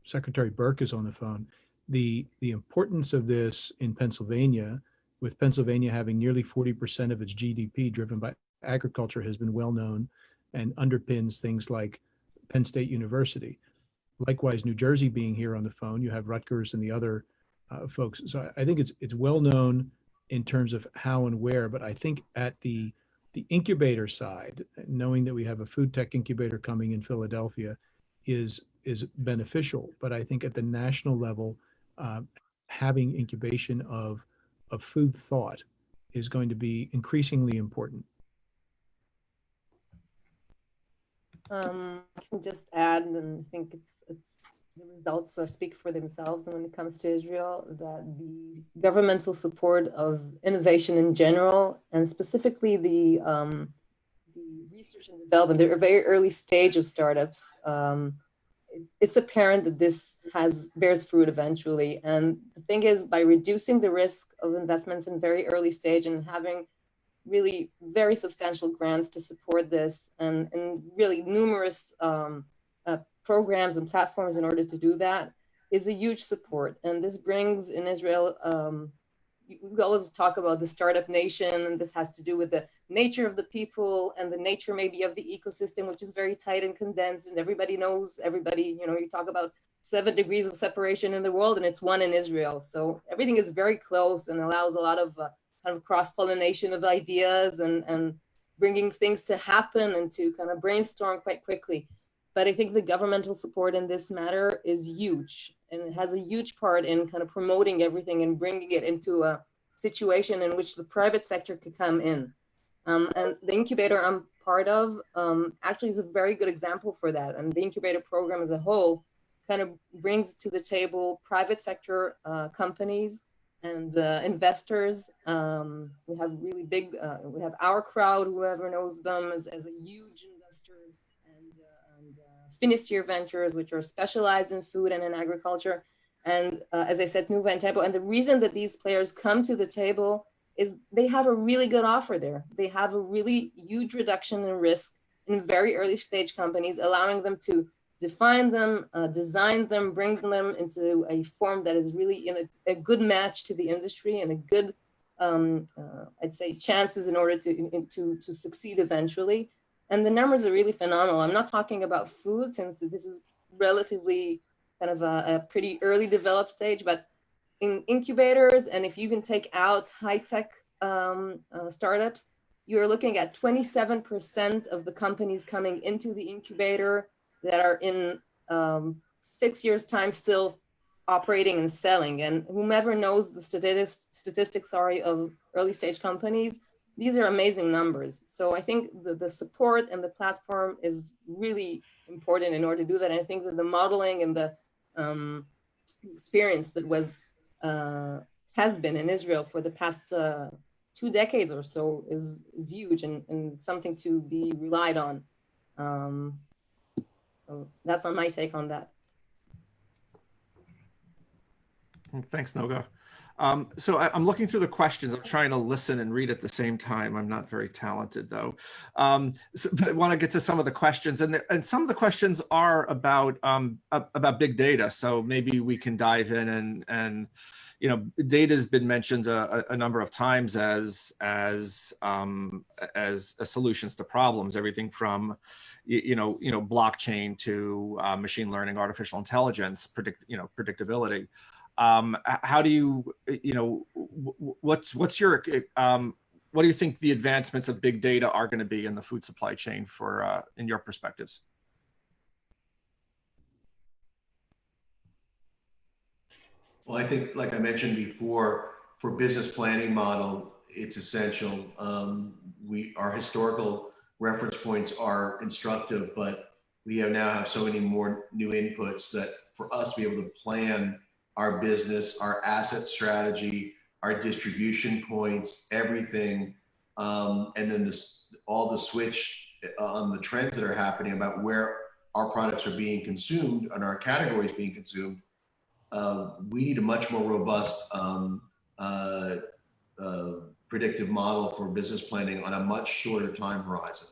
Secretary Burke is on the phone, the importance of this in Pennsylvania, with Pennsylvania having nearly 40% of its GDP driven by agriculture, has been well known and underpins things like Penn State University. Likewise, New Jersey being here on the phone, you have Rutgers and the other folks. So I think it's well known in terms of how and where, but I think at the incubator side, knowing that we have a food tech incubator coming in Philadelphia is beneficial. But I think at the national level, having incubation of food thought is going to be increasingly important. I can just add, and I think it's the results speak for themselves. And when it comes to Israel, that the governmental support of innovation in general, and specifically the research and development, they're a very early stage of startups. It's apparent that this bears fruit eventually. And the thing is, by reducing the risk of investments in very early stage and having really very substantial grants to support this, and really numerous programs and platforms in order to do that, is a huge support. And this brings in Israel, we always talk about the startup nation, and this has to do with the nature of the people and the nature maybe of the ecosystem, which is very tight and condensed, and everybody knows everybody. You know, you talk about 7 degrees of separation in the world, and it's 1 in Israel. So everything is very close and allows a lot of kind of cross-pollination of ideas and bringing things to happen and to kind of brainstorm quite quickly. But I think the governmental support in this matter is huge, and it has a huge part in kind of promoting everything and bringing it into a situation in which the private sector could come in. And the incubator I'm part of actually is a very good example for that. And the incubator program as a whole kind of brings to the table private sector companies and investors. We have really big, we have Our Crowd, whoever knows them, as a huge investor, and Finisterre Ventures, which are specialized in food and in agriculture. And as I said, Nuva and Tempo. And the reason that these players come to the table is they have a really good offer there. They have a really huge reduction in risk in very early stage companies, allowing them to define them, design them, bring them into a form that is really in a good match to the industry and a good, I'd say, chances in order to succeed eventually. And the numbers are really phenomenal. I'm not talking about food, since this is relatively kind of a pretty early developed stage, but in incubators, and if you even take out high-tech startups, you're looking at 27% of the companies coming into the incubator that are in 6 years' time still operating and selling. And whomever knows the statistics of early stage companies, these are amazing numbers. So I think the support and the platform is really important in order to do that. And I think that the modeling and the experience that has been in Israel for the past 2 decades or so is huge and something to be relied on. So that's my take on that. Thanks, Noga. I'm looking through the questions. I'm trying to listen and read at the same time. I'm not very talented though. But I want to get to some of the questions, and some of the questions are about big data. So maybe we can dive in and you know, data has been mentioned a number of times as solutions to problems. Everything from blockchain to machine learning, artificial intelligence, predictability. How do you, what's your, what do you think the advancements of big data are going to be in the food supply chain for, in your perspectives? Well, I think, like I mentioned before, for business planning model, it's essential. Our historical reference points are instructive, but we now have so many more new inputs that for us to be able to plan our business, our asset strategy, our distribution points, everything, and then all the switch on the trends that are happening about where our products are being consumed and our categories being consumed. We need a much more robust predictive model for business planning on a much shorter time horizon.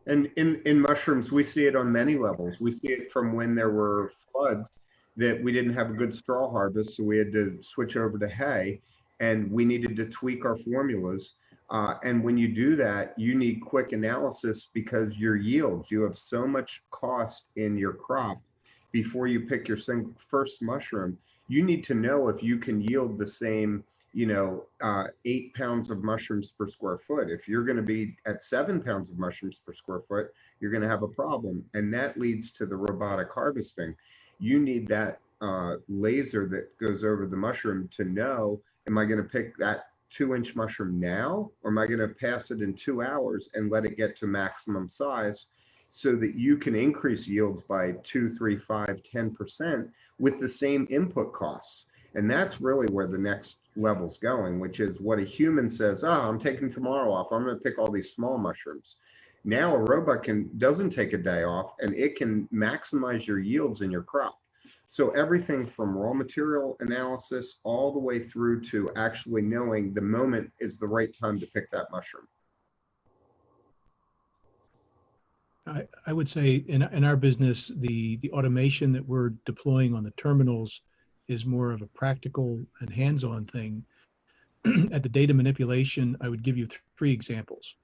And in mushrooms, we see it on many levels. We see it from when there were floods that we didn't have a good straw harvest, so we had to switch over to hay, and we needed to tweak our formulas. And when you do that, you need quick analysis because your yields, you have so much cost in your crop before you pick your first mushroom. You need to know if you can yield the same 8 pounds of mushrooms per square foot. If you're going to be at 7 pounds of mushrooms per square foot, you're going to have a problem. And that leads to the robotic harvesting. You need that laser that goes over the mushroom to know, am I going to pick that 2-inch mushroom now, or am I going to pass it in 2 hours and let it get to maximum size so that you can increase yields by 2, 3, 5, 10% with the same input costs? And that's really where the next level's going, which is what a human says, I'm taking tomorrow off, I'm going to pick all these small mushrooms. Now a robot doesn't take a day off, and it can maximize your yields in your crop. So everything from raw material analysis all the way through to actually knowing the moment is the right time to pick that mushroom. I would say in our business, the automation that we're deploying on the terminals is more of a practical and hands-on thing. At the data manipulation, I would give you 3 examples.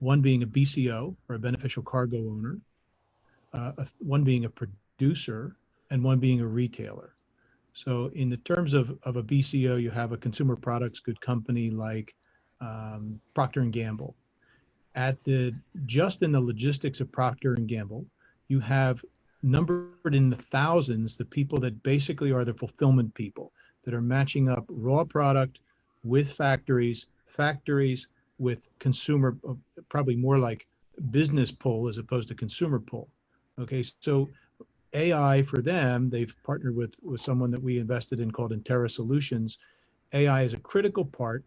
One being a BCO, or a beneficial cargo owner, one being a producer, and one being a retailer. So in the terms of a BCO, you have a consumer products good company like Procter & Gamble. Just in the logistics of Procter & Gamble, you have numbered in the thousands the people that basically are the fulfillment people that are matching up raw product with factories with consumer, probably more like business pull as opposed to consumer pull. Okay, so AI for them, they've partnered with someone that we invested in called Intera Solutions. AI is a critical part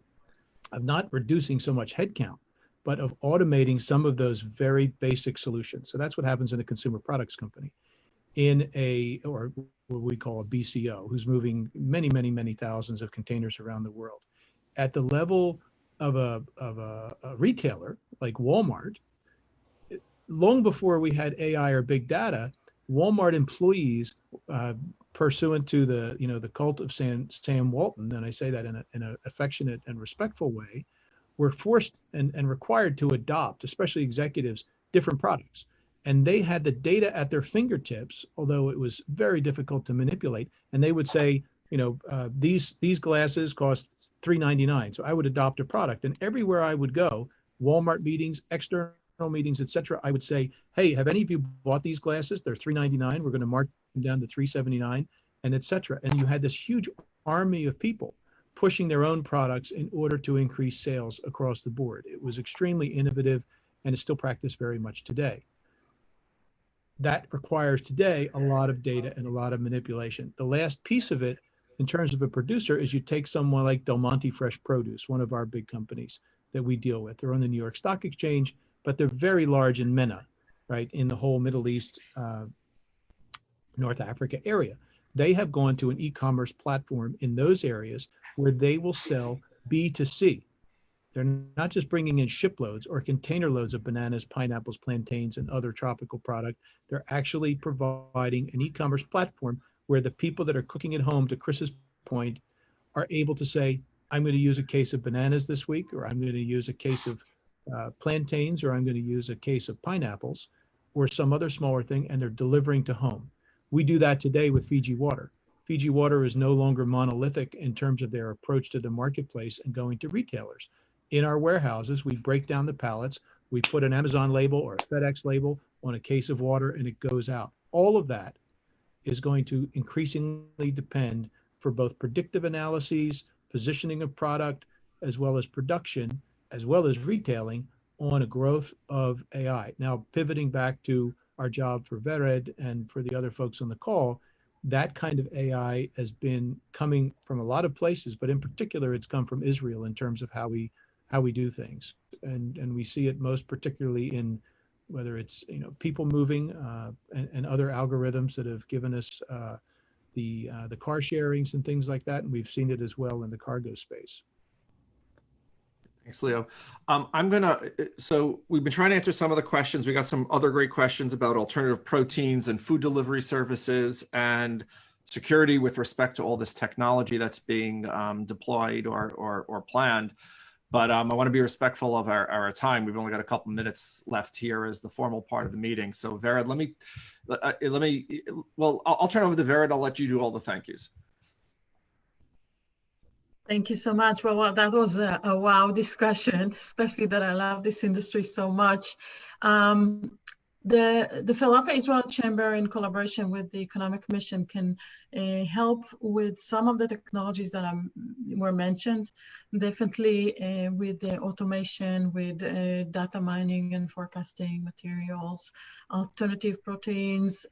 of not reducing so much headcount, but of automating some of those very basic solutions. So that's what happens in a consumer products company. Or what we call a BCO, who's moving many, many, many thousands of containers around the world. At the level of a retailer like Walmart, long before we had AI or big data, Walmart employees, pursuant to the cult of Sam Walton, and I say that in an affectionate and respectful way, were forced and required to adopt, especially executives, different products. And they had the data at their fingertips, although it was very difficult to manipulate. And they would say, these glasses cost $3.99. So I would adopt a product. And everywhere I would go, Walmart meetings, external meetings, etc., I would say, hey, have any of you bought these glasses? They're $3.99. We're going to mark them down to $3.79, and etc. And you had this huge army of people pushing their own products in order to increase sales across the board. It was extremely innovative, and it's still practiced very much today. That requires today a lot of data and a lot of manipulation. The last piece of it, in terms of a producer, is you take someone like Del Monte Fresh Produce, one of our big companies that we deal with. They're on the New York Stock Exchange, but they're very large in MENA, right, in the whole Middle East, North Africa area. They have gone to an e-commerce platform in those areas where they will sell B2C. They're not just bringing in shiploads or container loads of bananas, pineapples, plantains, and other tropical product. They're actually providing an e-commerce platform where the people that are cooking at home, to Chris's point, are able to say, I'm going to use a case of bananas this week, or I'm going to use a case of plantains, or I'm going to use a case of pineapples, or some other smaller thing, and they're delivering to home. We do that today with Fiji Water. Fiji Water is no longer monolithic in terms of their approach to the marketplace and going to retailers. In our warehouses, we break down the pallets, we put an Amazon label or a FedEx label on a case of water, and it goes out. All of that is going to increasingly depend for both predictive analyses, positioning of product, as well as production, as well as retailing on a growth of AI. Now, pivoting back to our job for Vered and for the other folks on the call, that kind of AI has been coming from a lot of places, but in particular, it's come from Israel in terms of how we do things. And we see it most particularly in whether it's people moving and other algorithms that have given us the car sharings and things like that. And we've seen it as well in the cargo space. Thanks, Leo. So we've been trying to answer some of the questions. We got some other great questions about alternative proteins and food delivery services and security with respect to all this technology that's being deployed or planned. But I want to be respectful of our time. We've only got a couple minutes left here as the formal part of the meeting. So Vered, I'll turn over to Vered. I'll let you do all the thank yous. Thank you so much. Well, that was a wow discussion, especially that I love this industry so much. The Philadelphia Israel Chamber, in collaboration with the Economic Commission, can help with some of the technologies that were mentioned. Definitely with the automation, with data mining and forecasting materials, alternative proteins,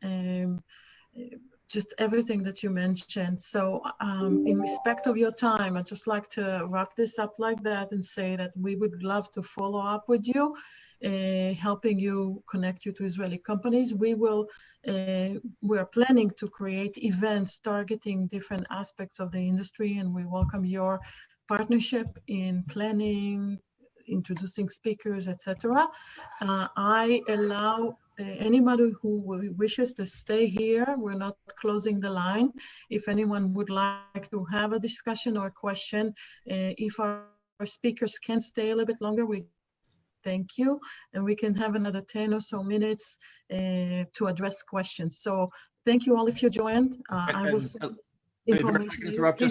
just everything that you mentioned. So in respect of your time, I'd just like to wrap this up like that and say that we would love to follow up with you, helping you connect you to Israeli companies. We're planning to create events targeting different aspects of the industry, and we welcome your partnership in planning, introducing speakers, etc. I allow anybody who wishes to stay here. We're not closing the line. If anyone would like to have a discussion or a question, if our speakers can stay a little bit longer, we thank you, and we can have another 10 or so minutes to address questions. So thank you all if you joined. I will send information. Interrupt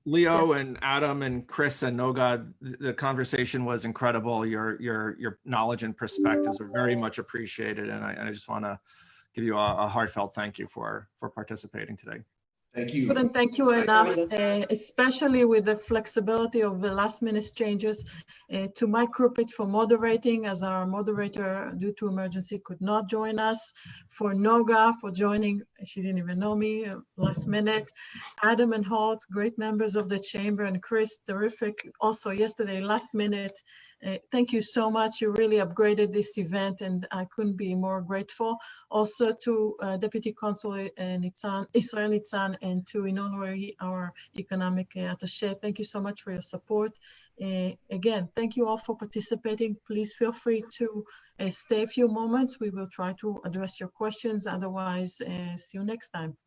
Leo, yes, and Adam and Chris and Nogad, the conversation was incredible. Your knowledge and perspectives are very much appreciated, and I just want to give you a heartfelt thank you for participating today. Thank you. Couldn't thank you enough, especially with the flexibility of the last minute changes. To Mike Krupit for moderating, as our moderator due to emergency could not join us. For Noga for joining, she didn't even know me last minute. Adam and Halt, great members of the chamber, and Chris, terrific also yesterday last minute. Thank you so much. You really upgraded this event, and I couldn't be more grateful. Also to Deputy Consul Israel Nitzan, and to Onofre, our economic attaché. Thank you so much for your support. Again, thank you all for participating. Please feel free to stay a few moments. We will try to address your questions. Otherwise, see you next time.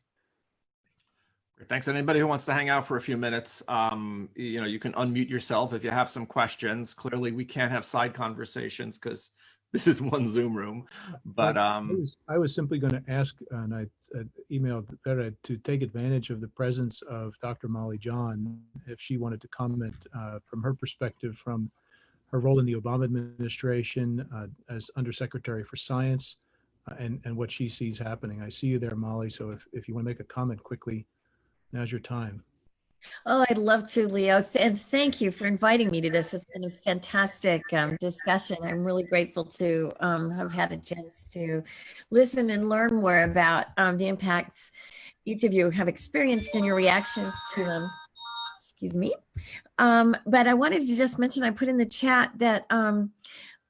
Thanks. Anybody who wants to hang out for a few minutes, you can unmute yourself if you have some questions. Clearly, we can't have side conversations because this is one Zoom room. But I was simply going to ask, and I emailed Vered to take advantage of the presence of Dr. Molly John, if she wanted to comment from her perspective, from her role in the Obama administration as Undersecretary for Science, and what she sees happening. I see you there, Molly. So if you want to make a comment quickly, now's your time. Oh, I'd love to, Leo. And thank you for inviting me to this. It's been a fantastic discussion. I'm really grateful to have had a chance to listen and learn more about the impacts each of you have experienced and your reactions to them. Excuse me. But I wanted to just mention, I put in the chat that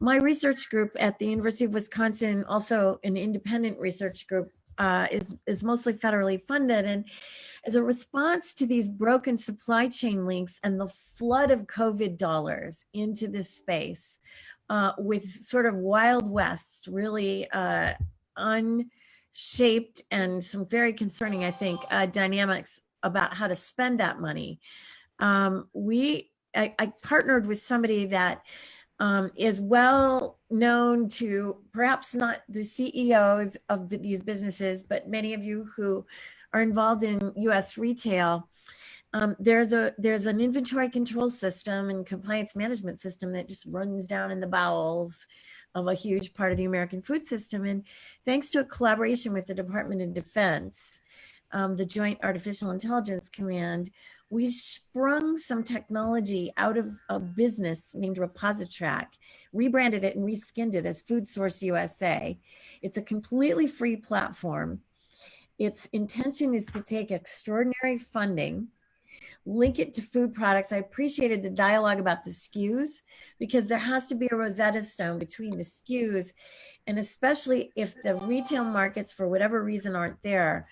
my research group at the University of Wisconsin, also an independent research group, is mostly federally funded. And as a response to these broken supply chain links and the flood of COVID dollars into this space, with sort of Wild West, really unshaped and some very concerning, I think, dynamics about how to spend that money. I partnered with somebody that is well known to perhaps not the CEOs of these businesses, but many of you who are involved in US retail. There's an inventory control system and compliance management system that just runs down in the bowels of a huge part of the American food system. And thanks to a collaboration with the Department of Defense, the Joint Artificial Intelligence Command, we sprung some technology out of a business named Repositrack, rebranded it and reskinned it as Food Source USA. It's a completely free platform. Its intention is to take extraordinary funding, link it to food products. I appreciated the dialogue about the SKUs, because there has to be a Rosetta Stone between the SKUs, and especially if the retail markets, for whatever reason, aren't there.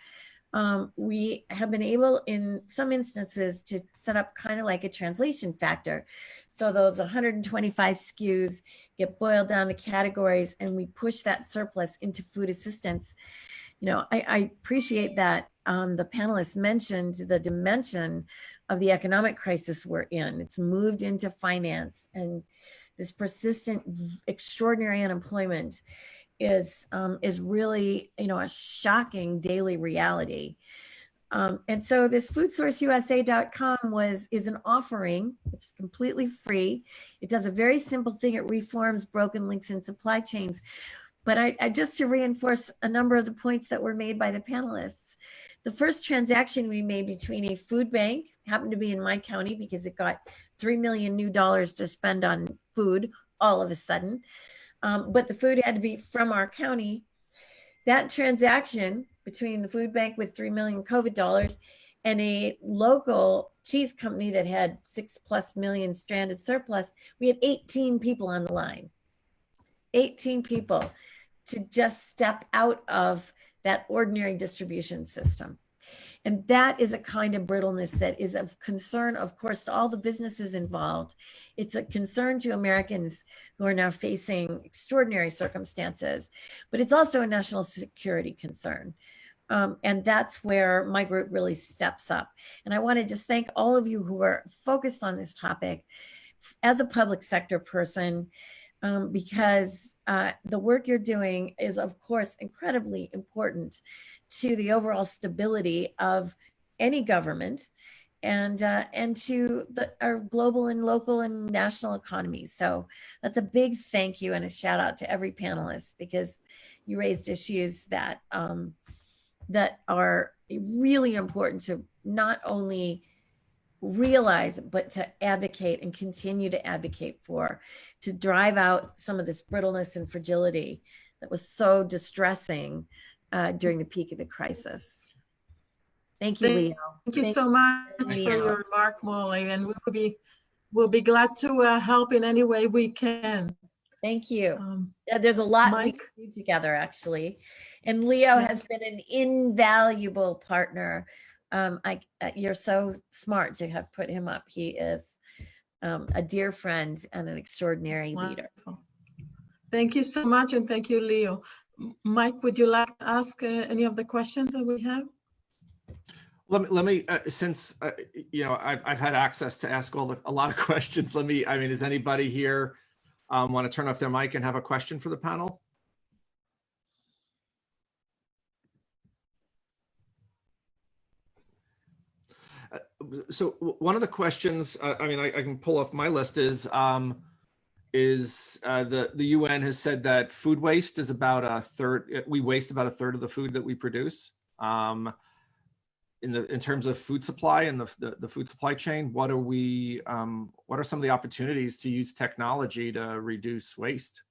We have been able in some instances to set up kind of like a translation factor. So those 125 SKUs get boiled down to categories, and we push that surplus into food assistance. You know, I appreciate that the panelists mentioned the dimension of the economic crisis we're in. It's moved into finance, and this persistent, extraordinary unemployment is really, you know, a shocking daily reality. And so this foodsourceusa.com is an offering. It's completely free. It does a very simple thing. It reforms broken links in supply chains. But I just to reinforce a number of the points that were made by the panelists, the first transaction we made between a food bank, happened to be in my county because it got $3 million new to spend on food all of a sudden. But the food had to be from our county. That transaction between the food bank with $3 million COVID dollars and a local cheese company that had $6+ million stranded surplus, we had 18 people on the line. 18 people to just step out of that ordinary distribution system. And that is a kind of brittleness that is of concern, of course, to all the businesses involved. It's a concern to Americans who are now facing extraordinary circumstances, but it's also a national security concern. And that's where my group really steps up. And I want to just thank all of you who are focused on this topic as a public sector person, because the work you're doing is, of course, incredibly important to the overall stability of any government and to our global and local and national economies. So that's a big thank you and a shout out to every panelist, because you raised issues that that are really important to not only realize, but to advocate and continue to advocate for, to drive out some of this brittleness and fragility that was so distressing during the peak of the crisis. Thank you, Leo. Thank you so much for your remark, Molly, and we'll be glad to help in any way we can. Thank you. There's a lot we can do together, actually. And Leo has been an invaluable partner. You're so smart to have put him up. He is a dear friend and an extraordinary leader. Thank you so much, and thank you, Leo. Mike, would you like to ask any of the questions that we have? Let me since you know, I've had access to ask a lot of questions. I mean, does anybody here want to turn off their mic and have a question for the panel? So one of the questions, I mean, I can pull off my list is the UN has said that food waste is about a third. We waste about a third of the food that we produce. In terms of food supply and the food supply chain, what are some of the opportunities to use technology to reduce waste?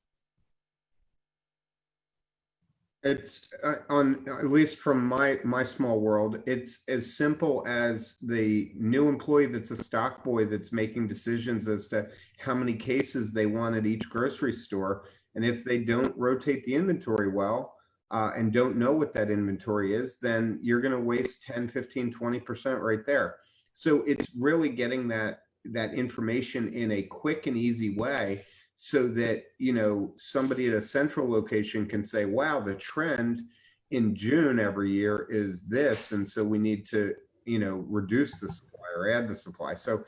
It's on, at least from my small world, it's as simple as the new employee that's a stock boy that's making decisions as to how many cases they want at each grocery store. And if they don't rotate the inventory well, and don't know what that inventory is, then you're going to waste 10, 15, 20% right there. So it's really getting that information in a quick and easy way so that, you know, somebody at a central location can say, wow, the trend in June every year is this. And so we need to, you know, reduce the supply or add the supply. So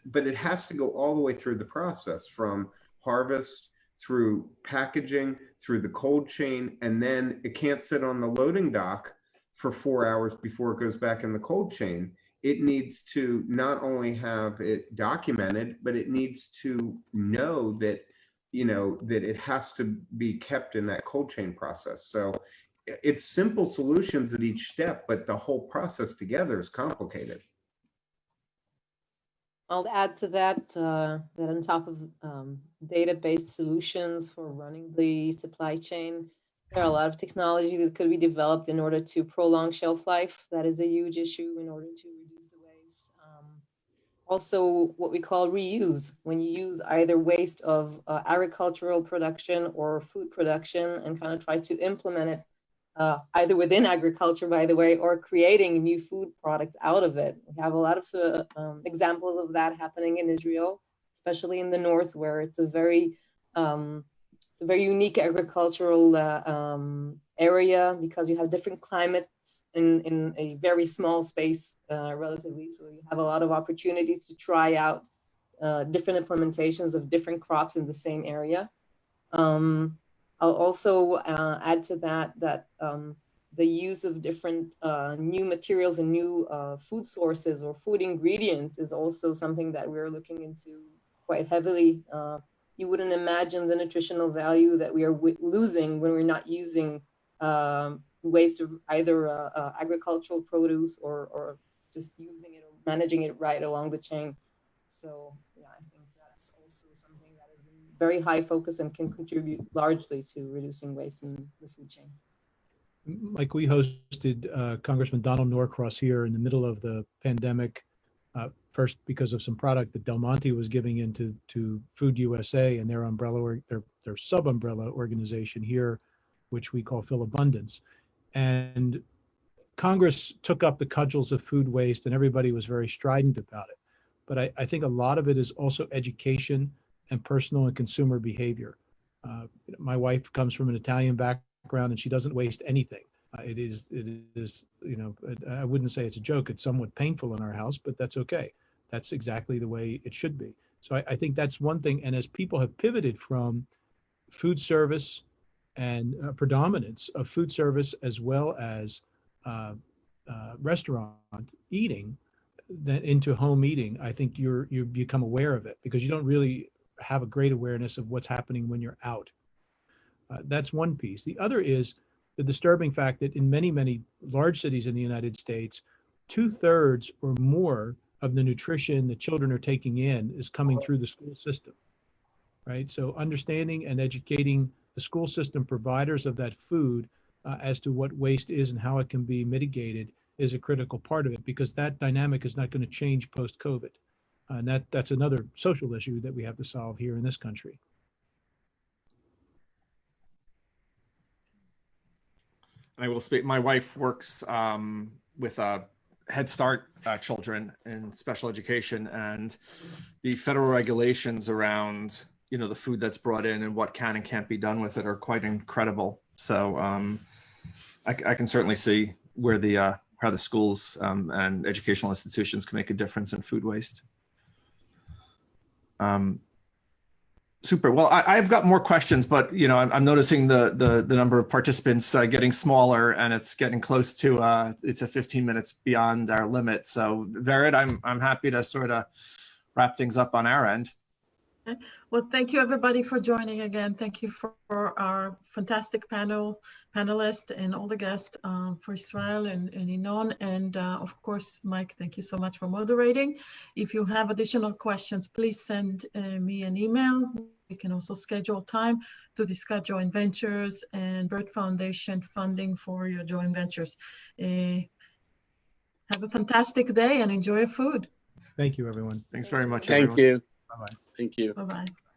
but it has to go all the way through the process, from harvest through packaging, through the cold chain, and then it can't sit on the loading dock for 4 hours before it goes back in the cold chain. It needs to not only have it documented, but it needs to know that, you know, that it has to be kept in that cold chain process. So it's simple solutions at each step, but the whole process together is complicated. I'll add to that, that on top of data-based solutions for running the supply chain, there are a lot of technology that could be developed in order to prolong shelf life. That is a huge issue in order to reduce the waste. Also, what we call reuse, when you use either waste of agricultural production or food production and kind of try to implement it either within agriculture, by the way, or creating new food products out of it. We have a lot of examples of that happening in Israel, especially in the north, where it's a very unique agricultural area, because you have different climates in a very small space relatively. So you have a lot of opportunities to try out different implementations of different crops in the same area. I'll also add to that the use of different new materials and new food sources or food ingredients is also something that we're looking into quite heavily. You wouldn't imagine the nutritional value that we are losing when we're not using waste of either agricultural produce or just using it or managing it right along the chain. So yeah, I think that's also something that is in very high focus and can contribute largely to reducing waste in the food chain. Like, we hosted Congressman Donald Norcross here in the middle of the pandemic, first because of some product that Del Monte was giving into Food USA and their umbrella, or their sub-umbrella organization here, which we call Fill Abundance. And Congress took up the cudgels of food waste, and everybody was very strident about it. But I think a lot of it is also education and personal and consumer behavior. My wife comes from an Italian background, and she doesn't waste anything. It is, you know, I wouldn't say it's a joke. It's somewhat painful in our house, but that's okay. That's exactly the way it should be. So I think that's one thing. And as people have pivoted from food service and predominance of food service as well as restaurant eating, then into home eating, I think you become aware of it, because you don't really have a great awareness of what's happening when you're out. That's one piece. The other is the disturbing fact that in many, many large cities in the United States, 2/3 or more of the nutrition that children are taking in is coming through the school system, right? So understanding and educating the school system providers of that food as to what waste is and how it can be mitigated is a critical part of it, because that dynamic is not going to change post-COVID. And that's another social issue that we have to solve here in this country. I will speak. My wife works with Head Start children in special education, and the federal regulations around, you know, the food that's brought in and what can and can't be done with it are quite incredible. So I can certainly see where how the schools and educational institutions can make a difference in food waste. Super. Well, I've got more questions, but you know, I'm noticing the number of participants getting smaller, and it's getting close to it's a 15 minutes beyond our limit. So, Vered, I'm happy to sort of wrap things up on our end. Okay. Well, thank you everybody for joining again. Thank you for our fantastic panelists and all the guests for Israel and Inon, and of course, Mike, thank you so much for moderating. If you have additional questions, please send me an email. We can also schedule time to discuss joint ventures and Bird Foundation funding for your joint ventures. Have a fantastic day and enjoy your food. Thank you, everyone. Thanks very much. Thank everyone. you. Bye-bye. Thank you. Bye-bye.